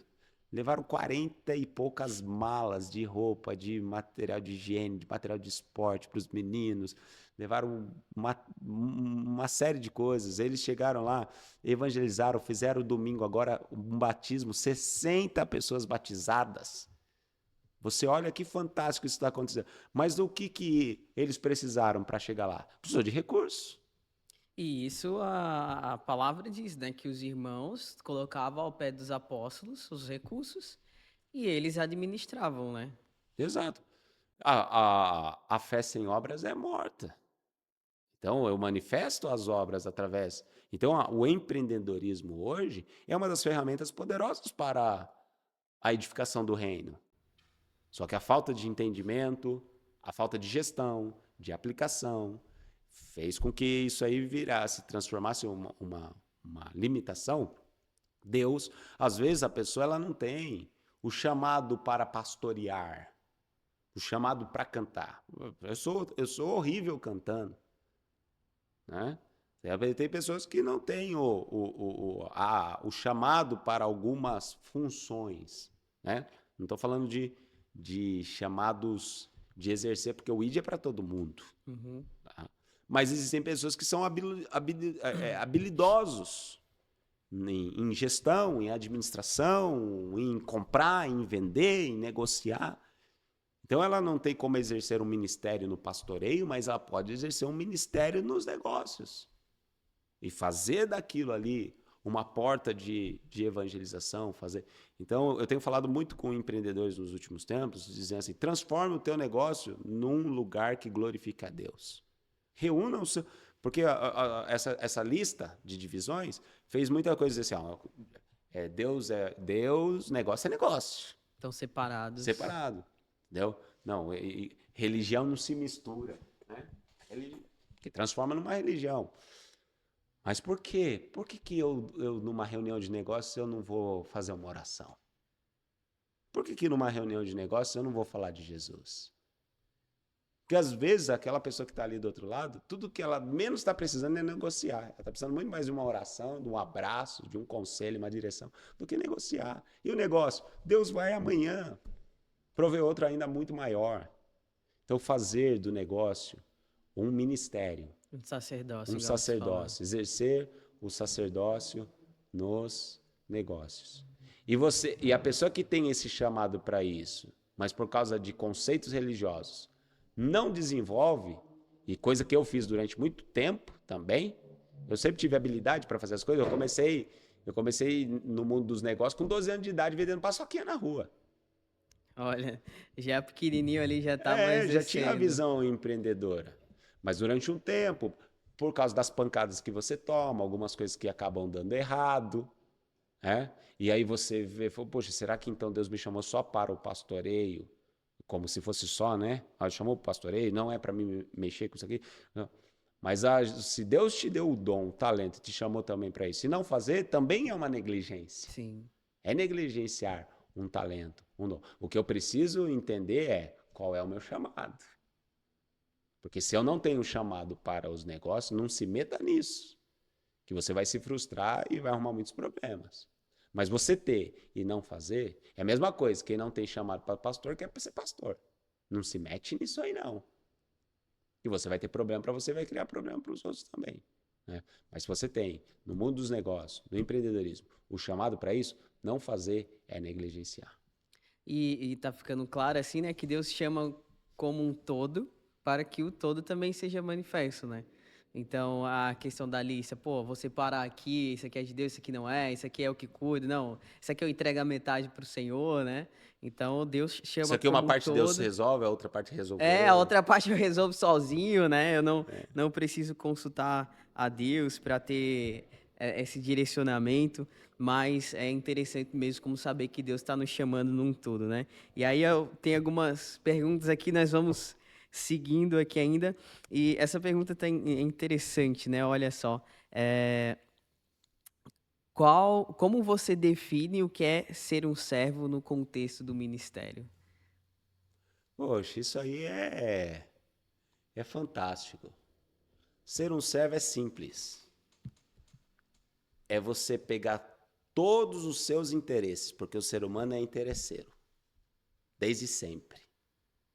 Levaram 40 e poucas malas de roupa, de material de higiene, de material de esporte para os meninos. Levaram uma série de coisas. Eles chegaram lá, evangelizaram, fizeram domingo agora um batismo, 60 pessoas batizadas. Você olha que fantástico isso está acontecendo. Mas o que eles precisaram para chegar lá? Precisou de recursos. E isso a palavra diz, né? Que os irmãos colocavam ao pé dos apóstolos os recursos e eles administravam, né? Exato. A fé sem obras é morta. Então, eu manifesto as obras através... Então, o empreendedorismo hoje é uma das ferramentas poderosas para a edificação do reino. Só que a falta de entendimento, a falta de gestão, de aplicação, fez com que isso aí transformasse uma limitação. Deus, às vezes a pessoa ela não tem o chamado para pastorear, o chamado para cantar. Eu sou horrível cantando, né? Tem pessoas que não têm o chamado para algumas funções, né? Não estou falando de chamados de exercer, porque o ID é para todo mundo. Uhum. Tá? Mas existem pessoas que são habilidosos em gestão, em administração, em comprar, em vender, em negociar. Então ela não tem como exercer um ministério no pastoreio, mas ela pode exercer um ministério nos negócios. E fazer daquilo ali uma porta de evangelização, fazer. Então, eu tenho falado muito com empreendedores nos últimos tempos, dizendo assim: transforme o teu negócio num lugar que glorifica a Deus. Reúna o seu... Porque essa lista de divisões fez muita coisa assim, ó, Deus, negócio é negócio. Estão separados. Separado, entendeu? Não, religião não se mistura, né? Que transforma numa religião. Mas por quê? Por que eu, numa reunião de negócios, eu não vou fazer uma oração? Por que numa reunião de negócios eu não vou falar de Jesus? Porque às vezes aquela pessoa que está ali do outro lado, tudo que ela menos está precisando é negociar. Ela está precisando muito mais de uma oração, de um abraço, de um conselho, uma direção, do que negociar. E o negócio? Deus vai amanhã prover outro ainda muito maior. Então fazer do negócio um ministério. Um sacerdócio. Um sacerdócio. Exercer o sacerdócio nos negócios. E a pessoa que tem esse chamado para isso, mas por causa de conceitos religiosos, não desenvolve, e coisa que eu fiz durante muito tempo também, eu sempre tive habilidade para fazer as coisas, eu comecei no mundo dos negócios com 12 anos de idade vendendo paçoquinha na rua. Olha, já pequenininho ali já estava exercendo. Já tinha a visão empreendedora. Mas durante um tempo, por causa das pancadas que você toma, algumas coisas que acabam dando errado, né? E aí você vê, poxa, será que então Deus me chamou só para o pastoreio? Como se fosse só, né? Ah, chamou para o pastoreio, não é para mim mexer com isso aqui. Não. Mas se Deus te deu o dom, o talento, te chamou também para isso, e não fazer, também é uma negligência. Sim. É negligenciar um talento, um dom. O que eu preciso entender é qual é o meu chamado. Porque se eu não tenho chamado para os negócios, não se meta nisso, que você vai se frustrar e vai arrumar muitos problemas. Mas você ter e não fazer é a mesma coisa. Quem não tem chamado para pastor quer ser pastor. Não se mete nisso aí, não. E você vai ter problema para você, vai criar problema para os outros também. Né? Mas se você tem, no mundo dos negócios, no empreendedorismo, o chamado para isso, não fazer é negligenciar. E tá ficando claro assim, né, que Deus chama como um todo para que o todo também seja manifesto, né? Então, a questão da lista, pô, vou separar aqui, isso aqui é de Deus, isso aqui não é, isso aqui é o que cuida, não, isso aqui eu entrego a metade para o Senhor, né? Então, Deus Isso chama aqui uma como um parte Deus todo. resolve, a outra parte resolvo É, a eu. outra parte eu resolvo sozinho, né? Eu não, É. não preciso consultar a Deus para ter esse direcionamento, mas é interessante mesmo como saber que Deus está nos chamando num todo, né? E aí eu tenho algumas perguntas aqui, nós vamos seguindo aqui ainda. E essa pergunta tá interessante, né? Olha só. É, como você define o que é ser um servo no contexto do ministério? Poxa, isso aí é fantástico. Ser um servo é simples. É você pegar todos os seus interesses, porque o ser humano é interesseiro, desde sempre.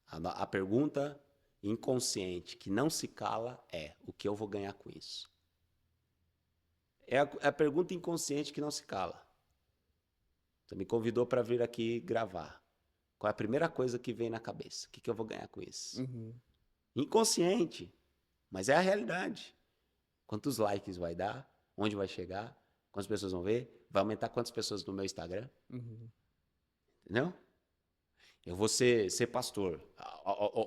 A pergunta inconsciente que não se cala é: o que eu vou ganhar com isso? É a pergunta inconsciente que não se cala. Você me convidou para vir aqui gravar. Qual é a primeira coisa que vem na cabeça? O que eu vou ganhar com isso? Uhum, Inconsciente, mas é a realidade. Quantos likes vai dar? Onde vai chegar? Quantas pessoas vão ver? Vai aumentar quantas pessoas no meu Instagram? uhum. Entendeu? Eu vou ser pastor.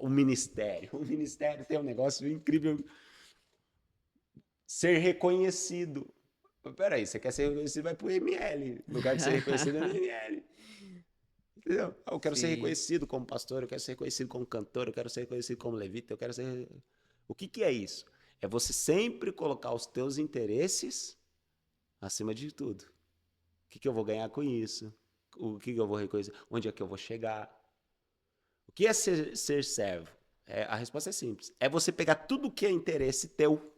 O ministério. O ministério tem um negócio incrível. Ser reconhecido. Peraí, você quer ser reconhecido, vai pro ML. No lugar de ser reconhecido é no ML. Entendeu? Eu quero ser Sim. reconhecido como pastor, eu quero ser reconhecido como cantor, eu quero ser reconhecido como levita, eu quero ser. O que é isso? É você sempre colocar os teus interesses acima de tudo. O que eu vou ganhar com isso? O que eu vou reconhecer? Onde é que eu vou chegar? O que é ser servo? A resposta é simples. É você pegar tudo que é interesse teu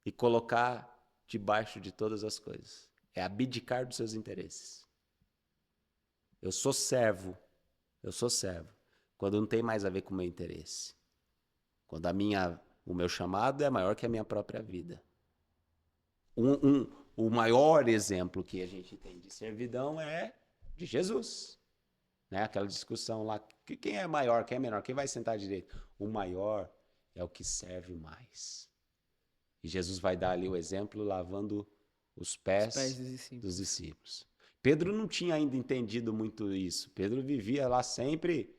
e colocar debaixo de todas as coisas. É abdicar dos seus interesses. Eu sou servo. Eu sou servo. Quando não tem mais a ver com o meu interesse. Quando o meu chamado é maior que a minha própria vida. O maior exemplo que a gente tem de servidão é de Jesus. Né? Aquela discussão lá, quem é maior, quem é menor, quem vai sentar à direita? O maior é o que serve mais. E Jesus vai dar ali o exemplo lavando os Os pés pés dos dos discípulos. discípulos. Pedro não tinha ainda entendido muito isso. Pedro vivia lá sempre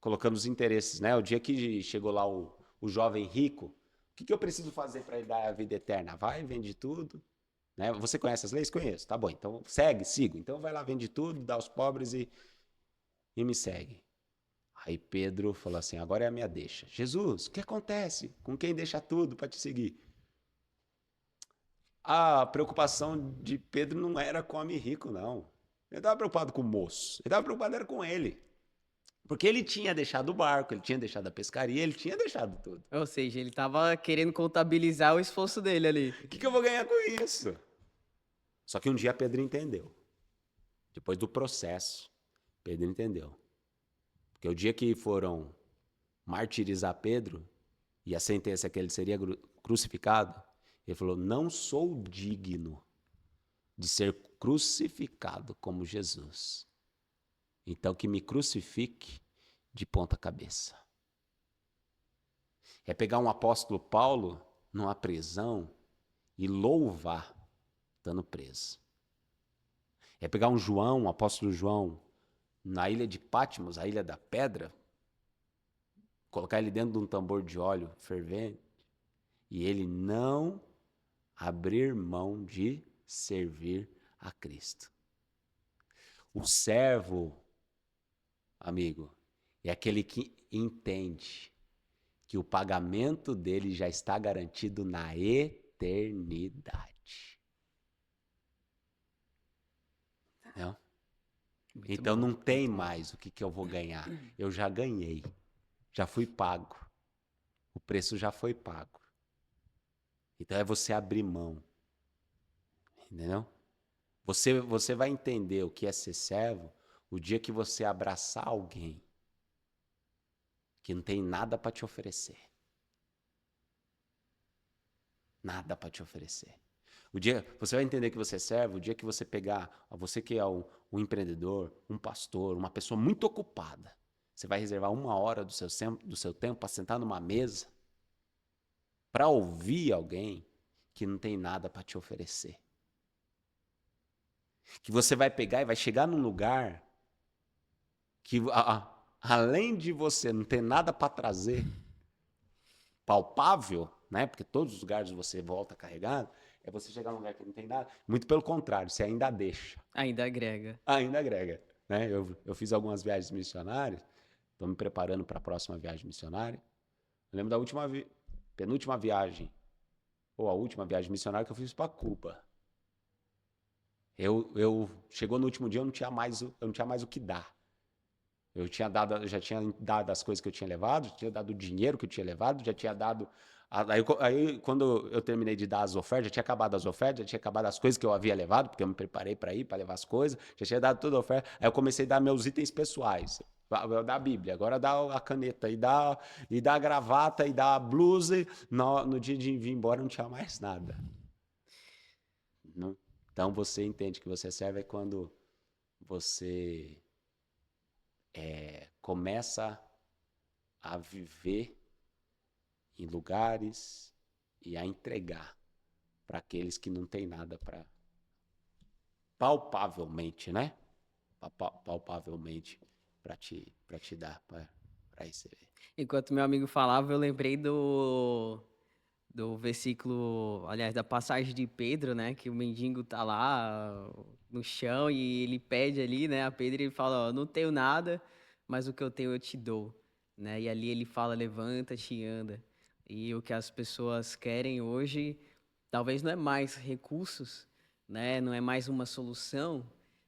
colocando os interesses, né? O dia que chegou lá o jovem rico, o que eu preciso fazer para ele dar a vida eterna? Vai, vende tudo. Né? Você conhece as leis? Conheço. Tá bom, então sigo. Então vai lá, vende tudo, dá aos pobres e me segue. Aí Pedro falou assim: agora é a minha deixa. Jesus, o que acontece com quem deixa tudo para te seguir? A preocupação de Pedro não era com homem rico, não. Ele estava preocupado com o moço. Ele estava preocupado era com ele. Porque ele tinha deixado o barco, ele tinha deixado a pescaria, ele tinha deixado tudo. Ou seja, ele estava querendo contabilizar o esforço dele ali. O que eu vou ganhar com isso? Só que um dia Pedro entendeu. Depois do processo, Pedro entendeu. Porque o dia que foram martirizar Pedro, e a sentença é que ele seria crucificado, ele falou: não sou digno de ser crucificado como Jesus. Então que me crucifique de ponta cabeça. É pegar um apóstolo Paulo numa prisão e louvar estando preso. É pegar um João, um apóstolo João, na ilha de Patmos, a ilha da pedra, colocar ele dentro de um tambor de óleo fervente e ele não abrir mão de servir a Cristo. O servo, amigo, é aquele que entende que o pagamento dele já está garantido na eternidade. Não? Muito Então bom, não tem muito bom. mais o que eu vou ganhar. Eu já ganhei. Já fui pago. O preço já foi pago. Então é você abrir mão. Entendeu? Você vai entender o que é ser servo o dia que você abraçar alguém que não tem nada para te oferecer. Nada para te oferecer. Você vai entender que você é servo o dia que você pegar, você que é um empreendedor, um pastor, uma pessoa muito ocupada. Você vai reservar 1 hora do seu tempo para sentar numa mesa para ouvir alguém que não tem nada para te oferecer. Que você vai pegar e vai chegar num lugar que, além de você não ter nada para trazer palpável, né? Porque todos os lugares você volta carregado, é você chegar num lugar que não tem nada. Muito pelo contrário, você ainda deixa. Ainda agrega. Ainda agrega. Né? Eu fiz algumas viagens missionárias, estou me preparando para a próxima viagem missionária. Eu lembro da penúltima viagem, ou a última viagem missionária que eu fiz para Cuba. Chegou no último dia, eu não tinha mais o que dar. Eu já tinha dado as coisas que eu tinha levado, já tinha dado o dinheiro que eu tinha levado, já tinha dado. Aí, quando eu terminei de dar as ofertas, já tinha acabado as ofertas, já tinha acabado as coisas que eu havia levado, porque eu me preparei para ir, para levar as coisas, já tinha dado toda a oferta. Aí eu comecei a dar meus itens pessoais. Da Bíblia, agora dá a caneta, e dá a gravata, e dá a blusa. No dia de vir embora não tinha mais nada. Não? Então você entende que você serve é quando você começa a viver em lugares e a entregar para aqueles que não têm nada para palpavelmente, né? Palpavelmente para te dar, para receber. Enquanto meu amigo falava, eu lembrei do versículo, aliás, da passagem de Pedro, né? Que o mendigo tá lá no chão e ele pede ali, né? A Pedro e ele fala, ó, não tenho nada, mas o que eu tenho eu te dou, né? E ali ele fala, levanta-te e anda. E o que as pessoas querem hoje, talvez não é mais recursos, né? Não é mais uma solução,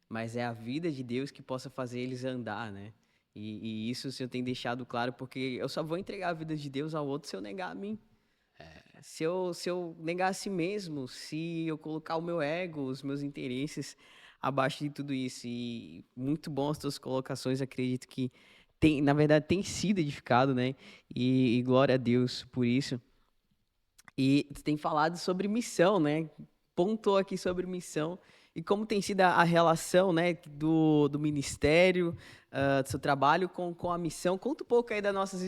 mas é a vida de Deus que possa fazer eles andar, né? E isso o Senhor tem deixado claro, porque eu só vou entregar a vida de Deus ao outro se eu negar a mim. Se eu negar a si mesmo, se eu colocar o meu ego, os meus interesses abaixo de tudo isso. E muito bom as tuas colocações, acredito que tem, na verdade, tem sido edificado, né? E glória a Deus por isso. E tu tem falado sobre missão, né? Pontou aqui sobre missão e como tem sido a relação, né, do ministério, do seu trabalho com a missão. Conta um pouco aí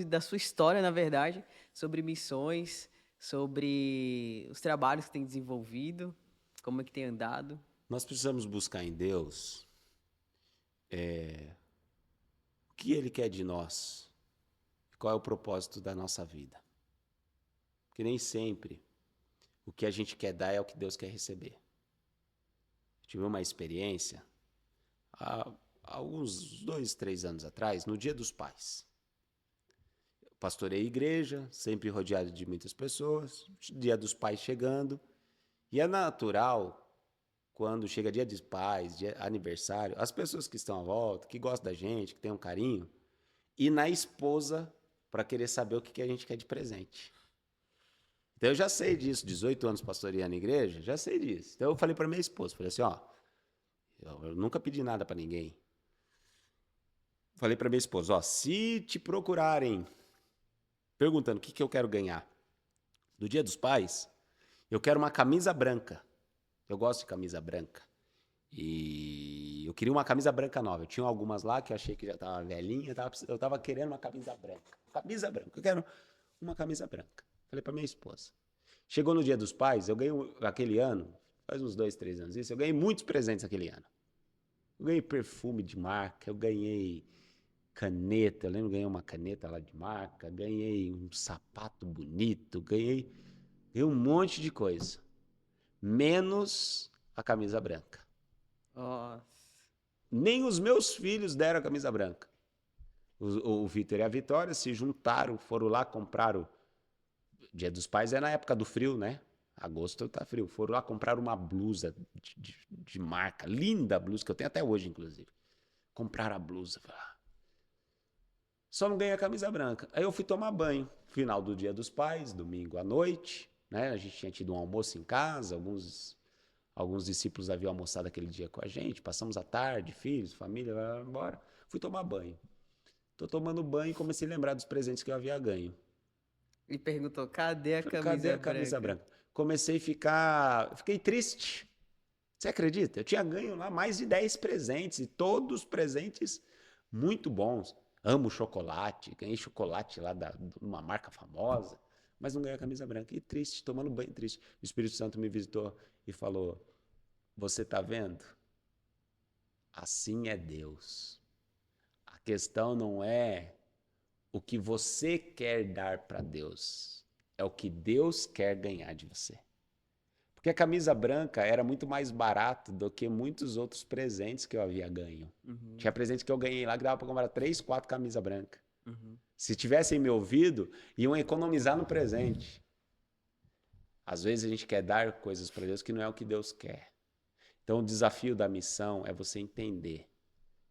da sua história, na verdade, sobre missões, sobre os trabalhos que tem desenvolvido, como é que tem andado. Nós precisamos buscar em Deus o que Ele quer de nós, qual é o propósito da nossa vida. Porque nem sempre o que a gente quer dar é o que Deus quer receber. Eu tive uma experiência há alguns 2, 3 anos atrás, no Dia dos Pais. Eu pastorei igreja, sempre rodeado de muitas pessoas, Dia dos Pais chegando, e é natural, quando chega Dia dos Pais, dia aniversário, as pessoas que estão à volta, que gostam da gente, que têm um carinho, ir na esposa para querer saber o que a gente quer de presente. Então eu já sei disso, 18 anos pastoreando a igreja, já sei disso. Então eu falei para minha esposa, falei assim, ó, eu nunca pedi nada para ninguém. Falei para minha esposa, ó, se te procurarem perguntando o que eu quero ganhar do Dia dos Pais, eu quero uma camisa branca. Eu gosto de camisa branca. E eu queria uma camisa branca nova. Eu tinha algumas lá que eu achei que já estava velhinha, eu estava querendo uma camisa branca. Camisa branca, eu quero uma camisa branca. Falei para minha esposa. Chegou no Dia dos Pais, eu ganhei aquele ano, faz uns 2, 3 anos isso, eu ganhei muitos presentes aquele ano. Eu ganhei perfume de marca, eu ganhei caneta, eu lembro que ganhei uma caneta lá de marca, ganhei um sapato bonito, ganhei um monte de coisa. Menos a camisa branca. Nossa. Nem os meus filhos deram a camisa branca. O Vitor e a Vitória se juntaram, foram lá, compraram. Dia dos Pais é na época do frio, né? Agosto tá frio. Foram lá comprar uma blusa de marca, linda blusa, que eu tenho até hoje, inclusive. Compraram a blusa. Só não ganhei a camisa branca. Aí eu fui tomar banho. Final do Dia dos Pais, domingo à noite, né? A gente tinha tido um almoço em casa, alguns discípulos haviam almoçado aquele dia com a gente. Passamos a tarde, filhos, família, embora. Fui tomar banho. Tô tomando banho e comecei a lembrar dos presentes que eu havia ganho. E perguntou, cadê a camisa Cadê a branca? camisa branca? Comecei a fiquei triste. Você acredita? Eu tinha ganho lá mais de 10 presentes, e todos presentes muito bons. Amo chocolate, ganhei chocolate lá de uma marca famosa. mas não ganhei a camisa branca. E triste, tomando banho triste. O Espírito Santo me visitou e falou, você está vendo? Assim é Deus. A questão não é o que você quer dar para Deus, é o que Deus quer ganhar de você. Porque a camisa branca era muito mais barato do que muitos outros presentes que eu havia ganho. Uhum. Tinha presente que eu ganhei lá que dava para comprar 3, 4 camisas brancas. Uhum. Se tivessem me ouvido, iam economizar no presente. Às vezes a gente quer dar coisas para Deus que não é o que Deus quer. Então o desafio da missão é você entender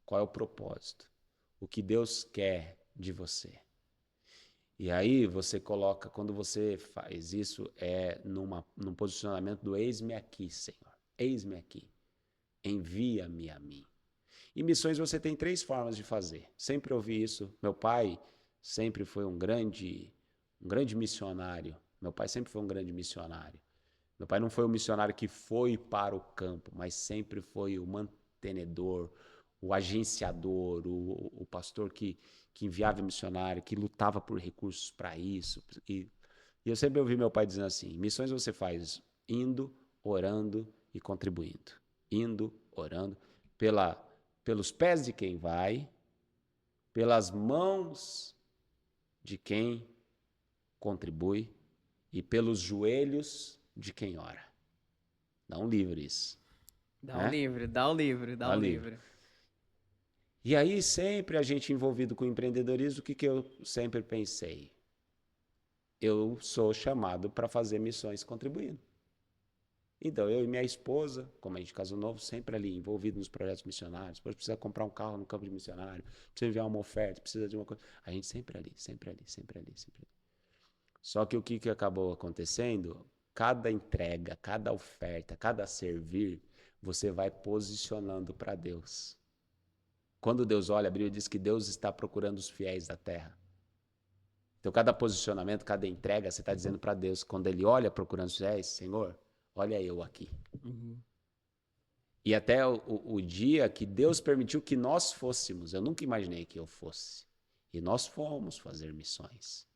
qual é o propósito, o que Deus quer de você. E aí você coloca, quando você faz isso, é num posicionamento do eis-me aqui, Senhor. Eis-me aqui. Envia-me a mim. E missões você tem 3 formas de fazer. Sempre ouvi isso. Meu pai sempre foi um grande missionário. Meu pai sempre foi um grande missionário. Meu pai não foi um missionário que foi para o campo, mas sempre foi o mantenedor, o agenciador, o pastor que enviava missionário, que lutava por recursos para isso. E eu sempre ouvi meu pai dizendo assim, missões você faz indo, orando e contribuindo. Indo, orando, pelos pés de quem vai, pelas mãos de quem contribui e pelos joelhos de quem ora. Dá um livro isso. Dá um Né? livro, dá um livro, dá Dá um livro. livro. E aí, sempre a gente envolvido com empreendedorismo, o que eu sempre pensei? Eu sou chamado para fazer missões contribuindo. Então, eu e minha esposa, como a gente casou novo, sempre ali envolvido nos projetos missionários. Depois precisa comprar um carro no campo de missionário, precisa enviar uma oferta, precisa de uma coisa. A gente sempre ali, sempre ali, sempre ali, sempre ali. Só que o que acabou acontecendo? Cada entrega, cada oferta, cada servir, você vai posicionando para Deus. Quando Deus olha, a Bíblia diz que Deus está procurando os fiéis da terra. Então, cada posicionamento, cada entrega, você está dizendo para Deus, quando Ele olha procurando os fiéis, Senhor, olha eu aqui. Uhum. E até o dia que Deus permitiu que nós fôssemos, eu nunca imaginei que eu fosse. E nós fomos fazer missões.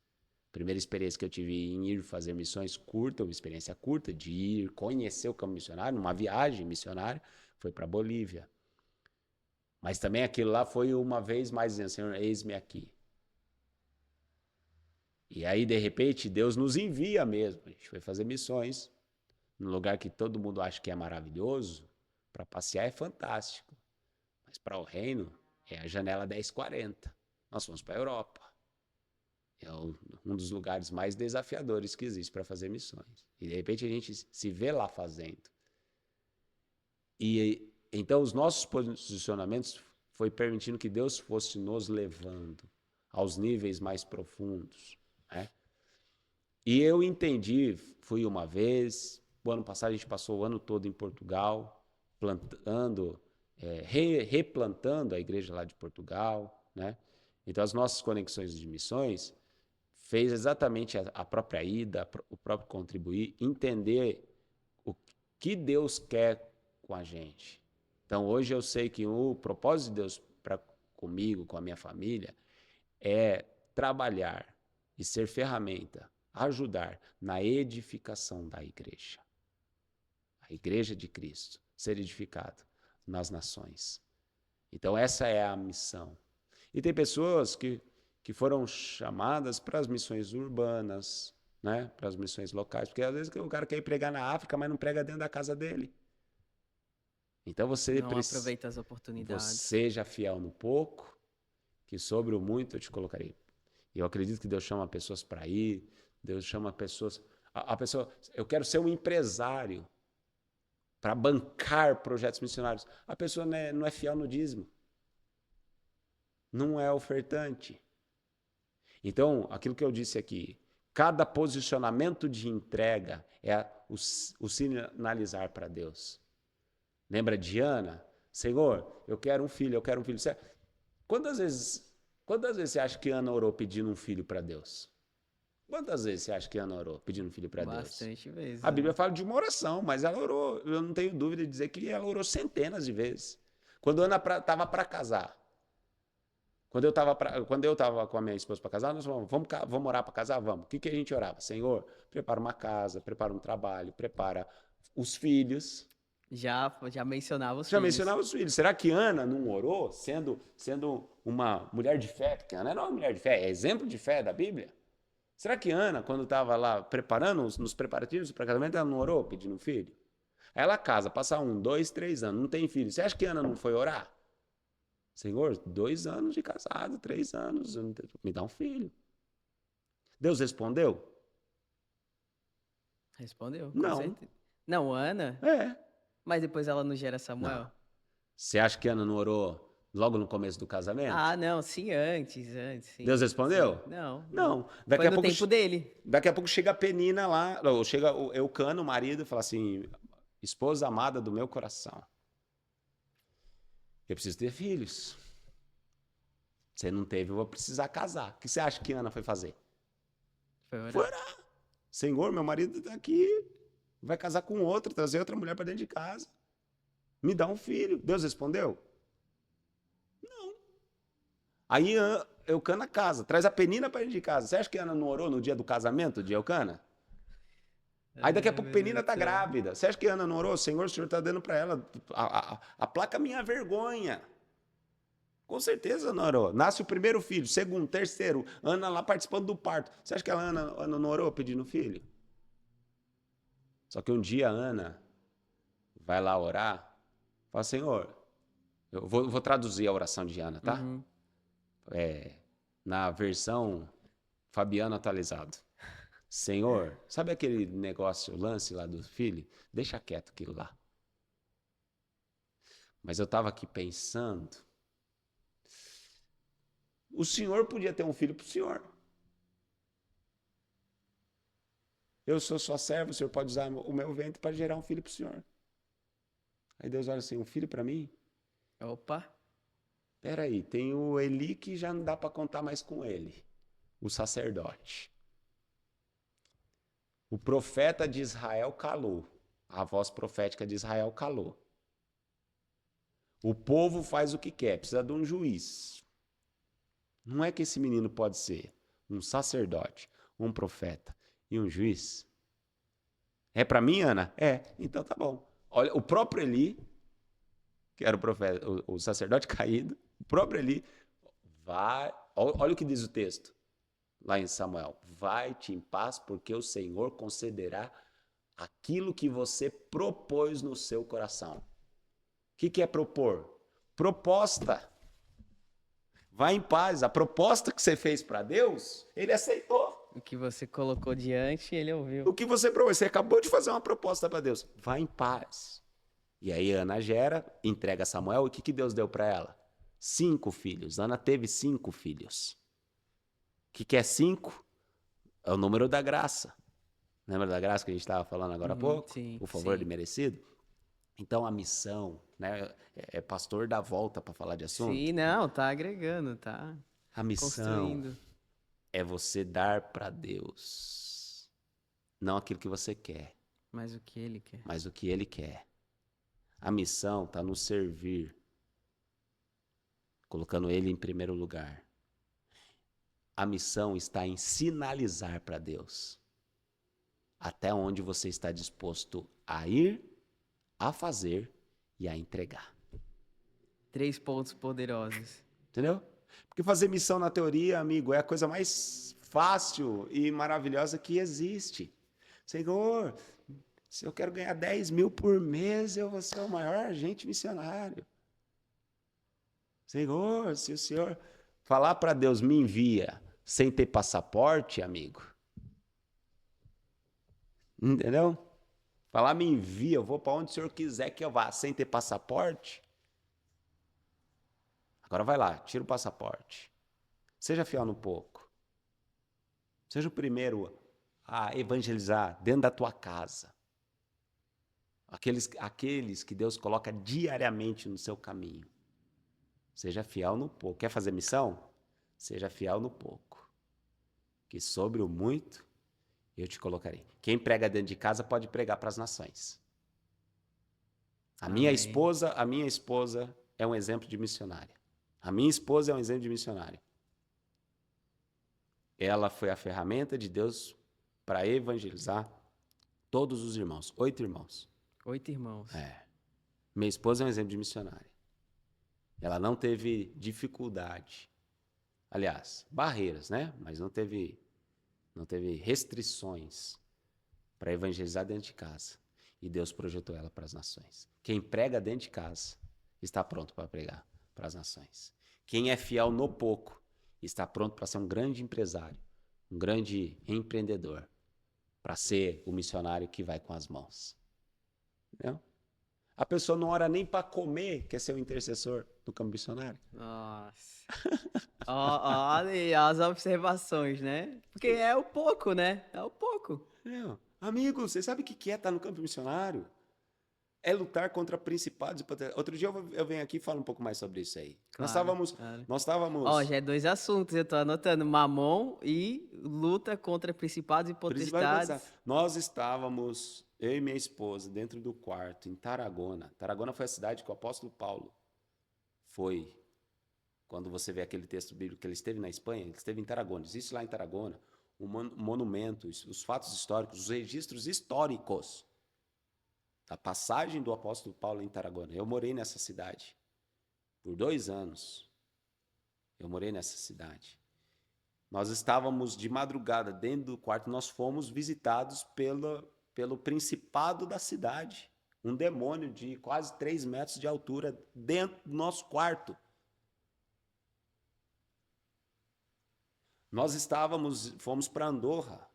Primeira experiência que eu tive em ir fazer missões curta, uma experiência curta, de ir conhecer o campo missionário, numa viagem missionária, foi para Bolívia. Mas também aquilo lá foi uma vez mais dizendo, Senhor, eis-me aqui. E aí, de repente, Deus nos envia mesmo. A gente foi fazer missões num lugar que todo mundo acha que é maravilhoso. Para passear é fantástico. Mas para o reino é a janela 1040. Nós fomos para a Europa. É um dos lugares mais desafiadores que existe para fazer missões. E de repente a gente se vê lá fazendo. E então os nossos posicionamentos foi permitindo que Deus fosse nos levando aos níveis mais profundos. Né? E eu entendi, fui uma vez, o ano passado a gente passou o ano todo em Portugal, plantando, replantando a igreja lá de Portugal. Né? Então as nossas conexões de missões fez exatamente a própria ida, o próprio contribuir, entender o que Deus quer com a gente. Então, hoje eu sei que o propósito de Deus comigo, com a minha família, é trabalhar e ser ferramenta, ajudar na edificação da igreja. A igreja de Cristo, ser edificado nas nações. Então, essa é a missão. E tem pessoas que foram chamadas para as missões urbanas, né? Para as missões locais, porque às vezes o cara quer ir pregar na África, mas não prega dentro da casa dele. Então Não aproveita as oportunidades. Você seja fiel no pouco, que sobre o muito eu te colocarei. E eu acredito que Deus chama pessoas para ir, Deus chama pessoas... A pessoa, eu quero ser um empresário para bancar projetos missionários. A pessoa não é fiel no dízimo. Não é ofertante. Então, aquilo que eu disse aqui, cada posicionamento de entrega é o sinalizar para Deus. Lembra de Ana? Senhor, eu quero um filho, eu quero um filho. Quantas vezes você acha que Ana orou pedindo um filho para Deus? Quantas vezes você acha que Ana orou pedindo um filho para Deus? Bastante vezes. A Bíblia fala de uma oração, mas ela orou, eu não tenho dúvida de dizer que ela orou centenas de vezes. Quando Ana estava para casar, Quando eu tava com a minha esposa para casar, nós falamos, vamos orar para casar? Vamos. O que a gente orava? Senhor, prepara uma casa, prepara um trabalho, prepara os filhos. Já mencionava os Já filhos. mencionava os filhos. Será que Ana não orou sendo uma mulher de fé? Porque Ana era uma mulher de fé, é exemplo de fé da Bíblia. Será que Ana, quando estava lá preparando, nos preparativos para casamento, ela não orou pedindo um filho? Aí ela casa, passa 1, 2, 3 anos, não tem filho. Você acha que Ana não foi orar? Senhor, 2 anos de casado, 3 anos, me dá um filho. Deus respondeu? Respondeu, com Não. certeza. Não, Ana, É. mas depois ela não gera Samuel? Não. Você acha que Ana não orou logo no começo do casamento? Ah, não, sim, antes, sim. Deus respondeu? Sim. Não, não. Não. Daqui Foi a no pouco, tempo dele. daqui a pouco chega a Penina lá, ou chega o Eucana, o marido, e fala assim: esposa amada do meu coração, eu preciso ter filhos. Você não teve, eu vou precisar casar. O que você acha que Ana foi fazer? Foi orar. Foi orar. Senhor, meu marido está aqui, vai casar com outra, trazer outra mulher para dentro de casa. Me dá um filho. Deus respondeu? Não. Aí Eucana casa, traz a Penina para dentro de casa. Você acha que Ana não orou no dia do casamento de Eucana? Aí daqui a pouco Meu Penina Deus do está céu. grávida. Você acha que Ana não orou? Senhor, o Senhor está dando para ela, aplaca a minha vergonha. Com certeza Ana orou. Nasce o primeiro filho, segundo, terceiro. Ana lá participando do parto. Você acha que Ana não orou pedindo filho? Só que um dia a Ana vai lá orar, fala, Senhor, eu vou traduzir a oração de Ana, tá? Uhum. Na versão Fabiano atualizado. Senhor, sabe aquele negócio, o lance lá do filho? Deixa quieto aquilo lá. Mas eu estava aqui pensando, o senhor podia ter um filho para o senhor. Eu sou sua serva, o senhor pode usar o meu ventre para gerar um filho para o senhor. Aí Deus olha assim, um filho para mim? Opa. Peraí, tem o Eli que já não dá para contar mais com ele, o sacerdote. O profeta de Israel calou, a voz profética de Israel calou. O povo faz o que quer, precisa de um juiz. Não é que esse menino pode ser um sacerdote, um profeta e um juiz? É para mim, Ana? É, então tá bom. Olha, o próprio Eli, que era o profeta, o sacerdote caído, o próprio Eli vai, olha o que diz o texto lá em Samuel, vai-te em paz porque o Senhor concederá aquilo que você propôs no seu coração. O que é propor? Proposta. Vai em paz. A proposta que você fez para Deus, ele aceitou. O que você colocou diante, ele ouviu. O que você propôs? Você acabou de fazer uma proposta para Deus. Vai em paz. E aí Ana gera, entrega Samuel. E o que Deus deu para ela? 5 filhos. Ana teve 5 filhos. O que é 5? É o número da graça. Lembra da graça que a gente estava falando agora há pouco? Sim, O favor sim. de merecido? Então a missão, né? Pastor dá volta para falar de assunto. Sim, não, tá agregando, tá A missão construindo. é você dar para Deus não aquilo que você quer, Mas o que ele quer? mas o que Ele quer. A missão está no servir, colocando Ele em primeiro lugar. A missão está em sinalizar para Deus até onde você está disposto a ir, a fazer e a entregar. 3 pontos poderosos. Entendeu? Porque fazer missão na teoria, amigo, é a coisa mais fácil e maravilhosa que existe. Senhor, se eu quero ganhar 10 mil por mês, eu vou ser o maior agente missionário. Senhor, se o Senhor falar para Deus, me envia, sem ter passaporte, amigo. Entendeu? Falar, me envia, eu vou para onde o Senhor quiser que eu vá, sem ter passaporte. Agora vai lá, tira o passaporte. Seja fiel no pouco. Seja o primeiro a evangelizar dentro da tua casa. Aqueles que Deus coloca diariamente no seu caminho. Seja fiel no pouco. Quer fazer missão? Seja fiel no pouco. Que sobre o muito eu te colocarei. Quem prega dentro de casa pode pregar para as nações. A minha Amém. esposa é um exemplo de missionária. A minha esposa é um exemplo de missionária. Ela foi a ferramenta de Deus para evangelizar todos os irmãos, 8 irmãos. 8 irmãos. Minha esposa é um exemplo de missionária. Ela não teve dificuldade. Aliás, barreiras, né? Mas não teve restrições para evangelizar dentro de casa. E Deus projetou ela para as nações. Quem prega dentro de casa está pronto para pregar para as nações. Quem é fiel no pouco está pronto para ser um grande empresário, um grande empreendedor, para ser o missionário que vai com as mãos. Entendeu? A pessoa não ora nem para comer, quer ser o intercessor do campo missionário. Nossa. Olha aí as observações, né? Porque é o pouco, né? É o pouco. Amigo, você sabe o que é estar no campo missionário? É lutar contra principados e potestades. Outro dia eu venho aqui e falo um pouco mais sobre isso aí. Claro, Nós estávamos... Ó, já é 2 assuntos, eu tô anotando. Mamon e luta contra principados e potestades. Nós estávamos, eu e minha esposa, dentro do quarto, em Tarragona. Tarragona foi a cidade que o apóstolo Paulo foi. Quando você vê aquele texto bíblico que ele esteve na Espanha, ele esteve em Tarragona. Existe lá em Tarragona um monumento, os fatos históricos, os registros históricos da passagem do apóstolo Paulo em Tarragona. Eu morei nessa cidade por 2 anos. Eu morei nessa cidade. Nós estávamos de madrugada dentro do quarto, nós fomos visitados pelo principado da cidade. Um demônio de quase 3 metros de altura dentro do nosso quarto. Nós fomos para Andorra.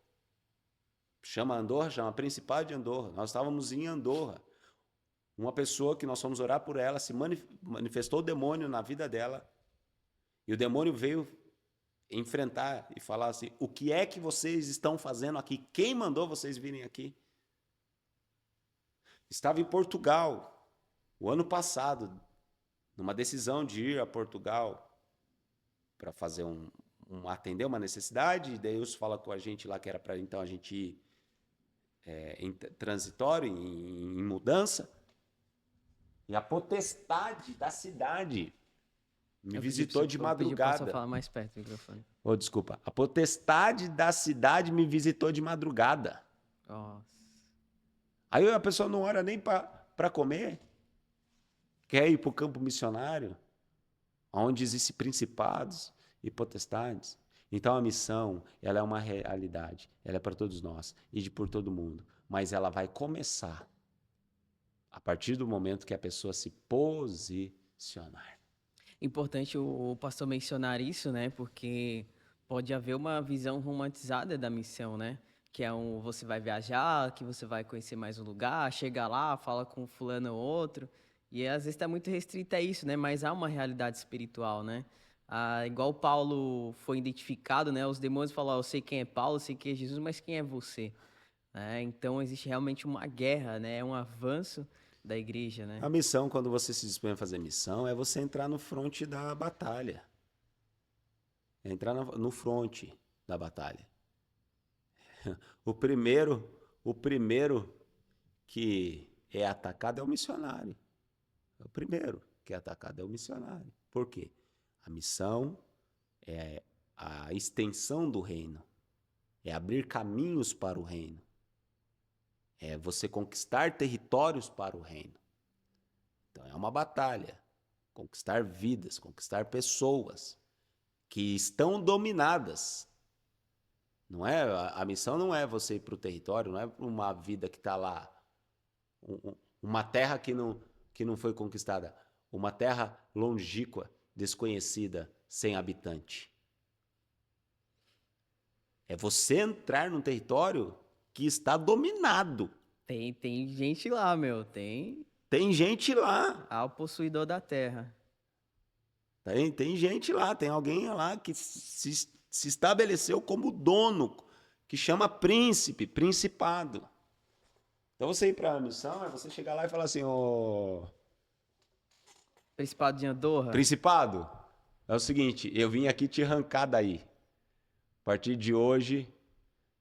Chama Principado de Andorra. Nós estávamos em Andorra. Uma pessoa que nós fomos orar por ela, se manifestou o demônio na vida dela. E o demônio veio enfrentar e falar assim: o que é que vocês estão fazendo aqui? Quem mandou vocês virem aqui? Estava em Portugal, o ano passado, numa decisão de ir a Portugal para fazer atender uma necessidade. Deus fala com a gente lá que era para então a gente ir em transitório, em mudança. E a potestade da cidade me visitou de madrugada. Eu falar mais perto do microfone. Desculpa. A potestade da cidade me visitou de madrugada. Nossa. Aí a pessoa não ora nem para comer. Quer ir para o campo missionário, onde existem principados e potestades. Então a missão, ela é uma realidade. Ela é para todos nós e por todo mundo. Mas ela vai começar a partir do momento que a pessoa se posicionar. Importante o pastor mencionar isso, né? Porque pode haver uma visão romantizada da missão, né? Que é você vai viajar, que você vai conhecer mais um lugar, chega lá, fala com fulano ou outro. E às vezes está muito restrita a isso, né? Mas há uma realidade espiritual, né? Igual Paulo foi identificado, né? Os demônios falaram: eu sei quem é Paulo, eu sei quem é Jesus, mas quem é você? Então existe realmente uma guerra, né? É um avanço da igreja, né? A missão, quando você se dispõe a fazer missão, é você entrar no fronte da batalha. É entrar no fronte da batalha. O primeiro que é atacado é o missionário. O primeiro que é atacado é o missionário. Por quê? A missão é a extensão do reino. É abrir caminhos para o reino. É você conquistar territórios para o reino. Então é uma batalha. Conquistar vidas, conquistar pessoas que estão dominadas. Não é, a missão não é você ir para o território, não é para uma vida que está lá. Uma terra que não foi conquistada. Uma terra longínqua, desconhecida, sem habitante. É você entrar num território que está dominado. Tem gente lá, meu. Tem gente lá. o possuidor da terra. Tem gente lá, tem alguém lá que se estabeleceu como dono, que chama príncipe, principado. Então você ir para a missão é você chegar lá e falar assim: Principado de Andorra? Principado, é o seguinte, eu vim aqui te arrancar daí. A partir de hoje,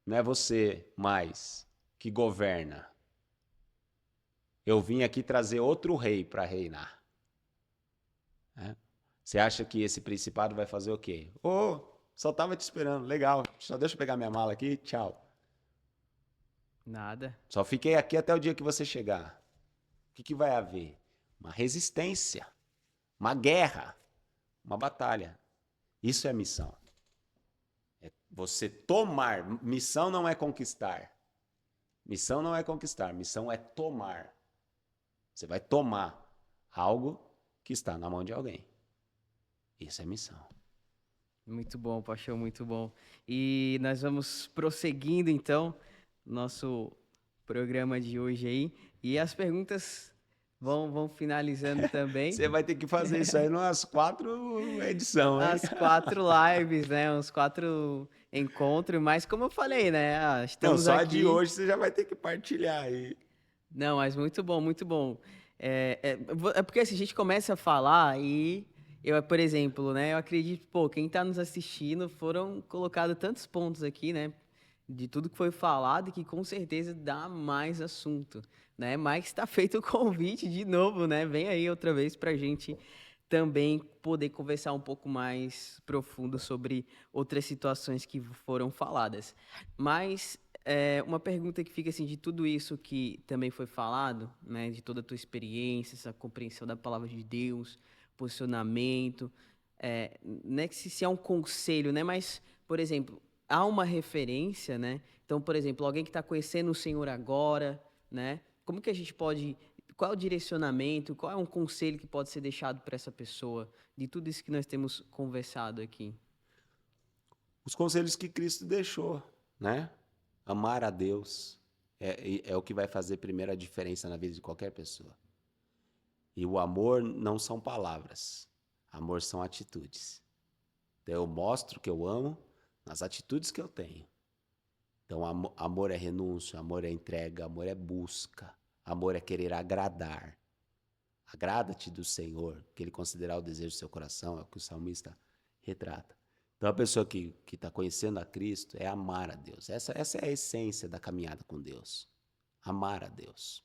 não é você mais que governa. Eu vim aqui trazer outro rei para reinar. Você acha que esse principado vai fazer o quê? Ô, só tava te esperando, legal. Só deixa eu pegar minha mala aqui, tchau. Nada. Só fiquei aqui até o dia que você chegar. O que que vai haver? Uma resistência, uma guerra, uma batalha. Isso é missão. É você tomar. Missão não é conquistar. Missão não é conquistar, missão é tomar. Você vai tomar algo que está na mão de alguém. Isso é missão. Muito bom, Paixão, muito bom. E nós vamos prosseguindo, então, nosso programa de hoje aí. E as perguntas vão finalizando também. Você vai ter que fazer isso aí umas 4 edições, hein? As 4 lives, né? Uns 4 encontros. Mas como eu falei, né? Não, Estamos só a de aqui. hoje você já vai ter que partilhar aí. Não, mas muito bom, muito bom. É porque assim, a gente começa a falar e eu, por exemplo, né, eu acredito, pô, quem está nos assistindo foram colocados tantos pontos aqui, né, de tudo que foi falado e que com certeza dá mais assunto, né? Mas está feito o convite de novo, né? Vem aí outra vez para a gente também poder conversar um pouco mais profundo sobre outras situações que foram faladas. Mas uma pergunta que fica assim de tudo isso que também foi falado, né, de toda a tua experiência, essa compreensão da palavra de Deus, posicionamento, né, que se é um conselho, né, mas, por exemplo, há uma referência, né? Então, por exemplo, alguém que está conhecendo o Senhor agora, né? Como que a gente pode, qual é o direcionamento, qual é um conselho que pode ser deixado para essa pessoa de tudo isso que nós temos conversado aqui? Os conselhos que Cristo deixou, né? Amar a Deus é o que vai fazer primeiro a diferença na vida de qualquer pessoa. E o amor não são palavras. Amor são atitudes. Então eu mostro que eu amo nas atitudes que eu tenho. Então amor é renúncia, amor é entrega, amor é busca, amor é querer agradar. Agrada-te do Senhor, que Ele considerar o desejo do seu coração, é o que o salmista retrata. Então a pessoa que está conhecendo a Cristo é amar a Deus. Essa é a essência da caminhada com Deus. Amar a Deus.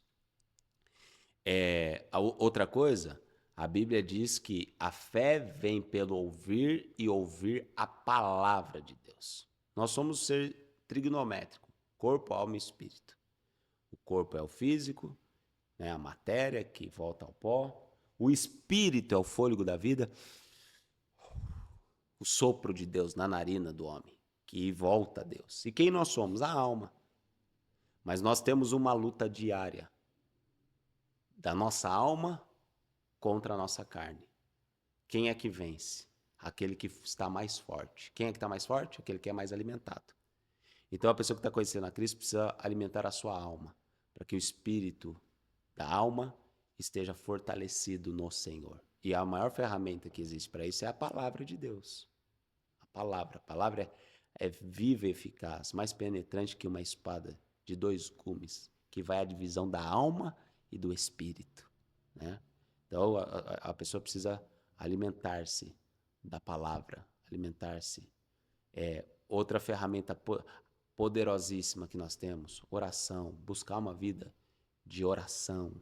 Outra coisa, a Bíblia diz que a fé vem pelo ouvir e ouvir a palavra de Deus. Nós somos ser trigonométrico, corpo, alma e espírito. O corpo é o físico, né, a matéria que volta ao pó. O espírito é o fôlego da vida, o sopro de Deus na narina do homem, que volta a Deus. E quem nós somos? A alma. Mas nós temos uma luta diária da nossa alma contra a nossa carne. Quem é que vence? Aquele que está mais forte. Quem é que está mais forte? Aquele que é mais alimentado. Então a pessoa que está conhecendo a Cristo precisa alimentar a sua alma, para que o espírito da alma esteja fortalecido no Senhor. E a maior ferramenta que existe para isso é a palavra de Deus. A palavra é viva e eficaz, mais penetrante que uma espada de 2 gumes, que vai à divisão da alma e do espírito, né? Então a pessoa precisa alimentar-se da palavra, alimentar-se. Outra ferramenta poderosíssima que nós temos, oração, buscar uma vida de oração,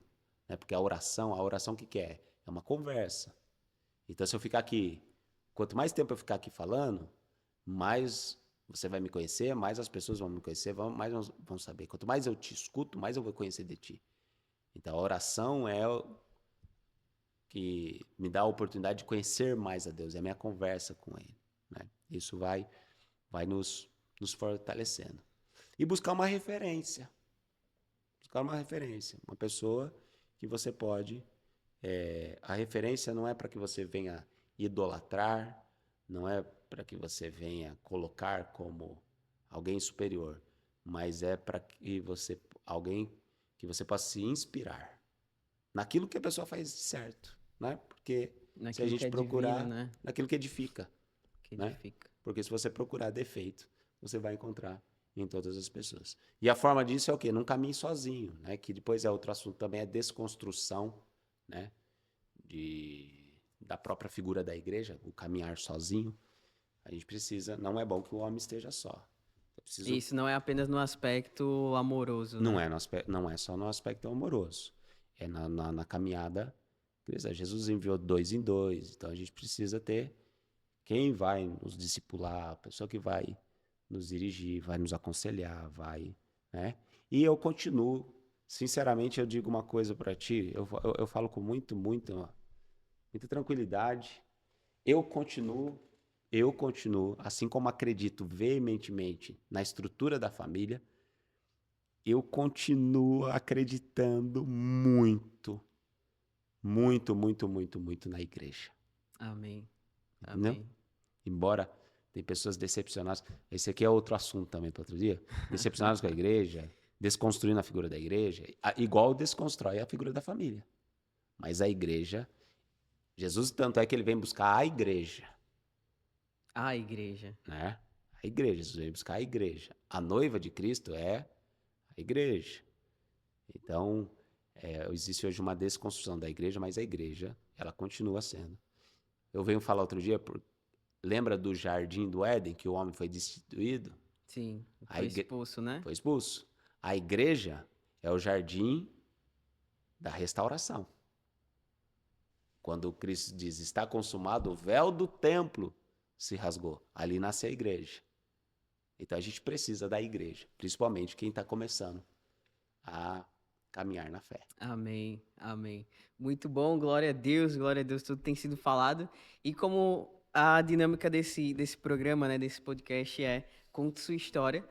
né? Porque a oração o que é? É uma conversa. Então se eu ficar aqui, quanto mais tempo eu ficar aqui falando, mais você vai me conhecer, mais as pessoas vão me conhecer, mais vão saber. Quanto mais eu te escuto, mais eu vou conhecer de ti. Então a oração é o que me dá a oportunidade de conhecer mais a Deus, é a minha conversa com Ele, né? Isso vai nos fortalecendo. E buscar uma referência. Buscar uma referência. Uma pessoa que você pode... a referência não é para que você venha idolatrar, não é para que você venha colocar como alguém superior, mas é para que alguém que você possa se inspirar naquilo que a pessoa faz certo, né? Porque se a Naquilo que gente é divino, procurar né? naquilo que edifica, Que né? edifica. Porque se você procurar defeito, você vai encontrar em todas as pessoas. E a forma disso é o quê? Não caminhe sozinho, né? Que depois é outro assunto também, é desconstrução, né? Da própria figura da igreja, o caminhar sozinho. A gente precisa, não é bom que o homem esteja só. Eu preciso, Isso não é apenas no aspecto amoroso, não né? é, não é só no aspecto amoroso, é na caminhada Jesus enviou 2 em 2, então a gente precisa ter quem vai nos discipular, a pessoa que vai nos dirigir, vai nos aconselhar, vai, né? E eu continuo, sinceramente, eu digo uma coisa para ti, eu falo com muita tranquilidade. Eu continuo, assim como acredito veementemente na estrutura da família, eu continuo acreditando muito na igreja, Amém. entendeu? Amém. Embora tem pessoas decepcionadas, esse aqui é outro assunto também para outro dia, decepcionadas com a igreja, desconstruindo a figura da igreja, igual desconstrói a figura da família. Mas a igreja, Jesus tanto é que ele vem buscar a igreja, A igreja. né? A igreja, Jesus vem buscar a igreja. A noiva de Cristo é a igreja. Então, existe hoje uma desconstrução da igreja, mas a igreja, ela continua sendo. Eu venho falar outro dia, lembra do jardim do Éden, que o homem foi destituído? Sim, A foi igre... expulso, né? Foi expulso. A igreja é o jardim da restauração. Quando Cristo diz, está consumado, o véu do templo se rasgou. Ali nasce a igreja. Então a gente precisa da igreja, principalmente quem está começando a caminhar na fé. Amém, amém. Muito bom, glória a Deus, tudo tem sido falado. E como a dinâmica desse programa, né, desse podcast conte sua história,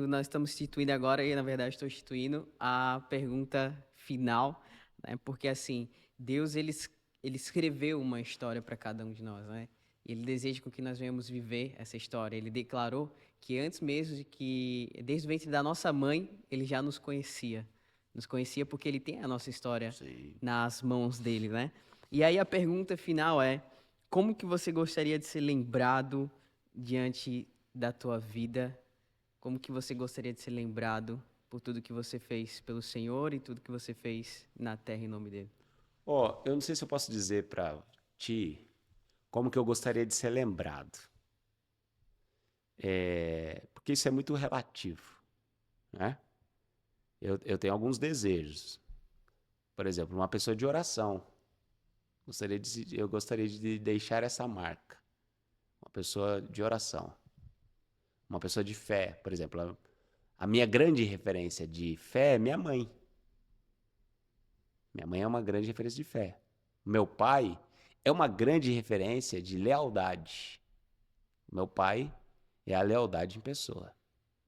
nós estamos instituindo agora, e na verdade estou instituindo a pergunta final, né, porque assim, Deus, ele escreveu uma história para cada um de nós, né? E ele deseja com que nós venhamos viver essa história. Ele declarou que antes mesmo desde o ventre da nossa mãe, ele já nos conhecia. Nos conhecia porque ele tem a nossa história Sim. nas mãos dele, né? E aí a pergunta final é: como que você gostaria de ser lembrado diante da tua vida? Como que você gostaria de ser lembrado por tudo que você fez pelo Senhor e tudo que você fez na terra em nome dele? Eu não sei se eu posso dizer para ti como que eu gostaria de ser lembrado. Porque isso é muito relativo, né? Eu tenho alguns desejos. Por exemplo, uma pessoa de oração. Eu gostaria de deixar essa marca. Uma pessoa de oração. Uma pessoa de fé, por exemplo. A minha grande referência de fé é minha mãe. Minha mãe é uma grande referência de fé. Meu pai é uma grande referência de lealdade. Meu pai é a lealdade em pessoa.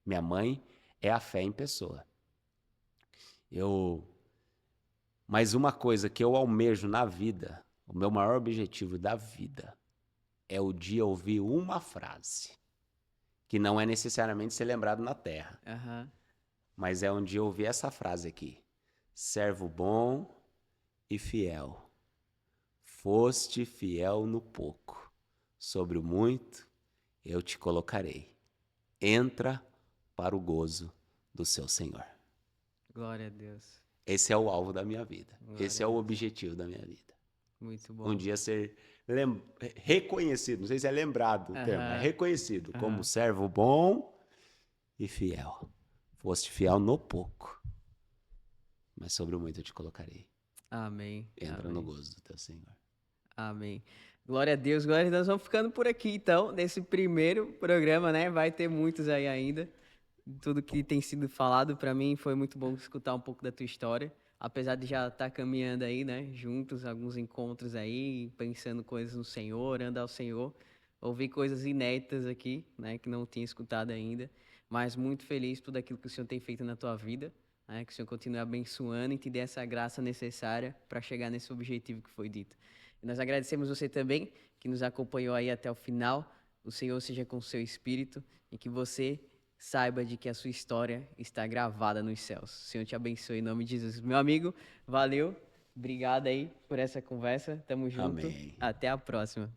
Minha mãe é a fé em pessoa. Mas uma coisa que eu almejo na vida, o meu maior objetivo da vida, é o dia ouvir uma frase, que não é necessariamente ser lembrado na terra, Aham. mas é um dia ouvir essa frase aqui: servo bom e fiel, foste fiel no pouco, sobre o muito eu te colocarei. Entra para o gozo do seu Senhor. Glória a Deus. Esse é o alvo da minha vida. Glória Esse a é o Deus. objetivo da minha vida. Muito Um bom. dia ser reconhecido, não sei se é lembrado o termo, é Aham. reconhecido como Aham. servo bom e fiel. Foste fiel no pouco, mas sobre o muito eu te colocarei. Amém. Entra no Amém. gozo do teu Senhor. Amém. Glória a Deus, glória a Deus. Vamos ficando por aqui, então, nesse primeiro programa, né? Vai ter muitos aí ainda. Tudo que tem sido falado para mim foi muito bom escutar um pouco da tua história. Apesar de já estar caminhando aí, né? Juntos, alguns encontros aí, pensando coisas no Senhor, andar ao Senhor. Ouvi coisas inéditas aqui, né? Que não tinha escutado ainda. Mas muito feliz por tudo aquilo que o Senhor tem feito na tua vida. Né, que o Senhor continue abençoando e te dê essa graça necessária para chegar nesse objetivo que foi dito. E nós agradecemos você também, que nos acompanhou aí até o final. O Senhor seja com o seu espírito e que você saiba de que a sua história está gravada nos céus. O Senhor te abençoe em nome de Jesus. Meu amigo, valeu. Obrigado aí por essa conversa. Tamo junto. Amém. Até a próxima.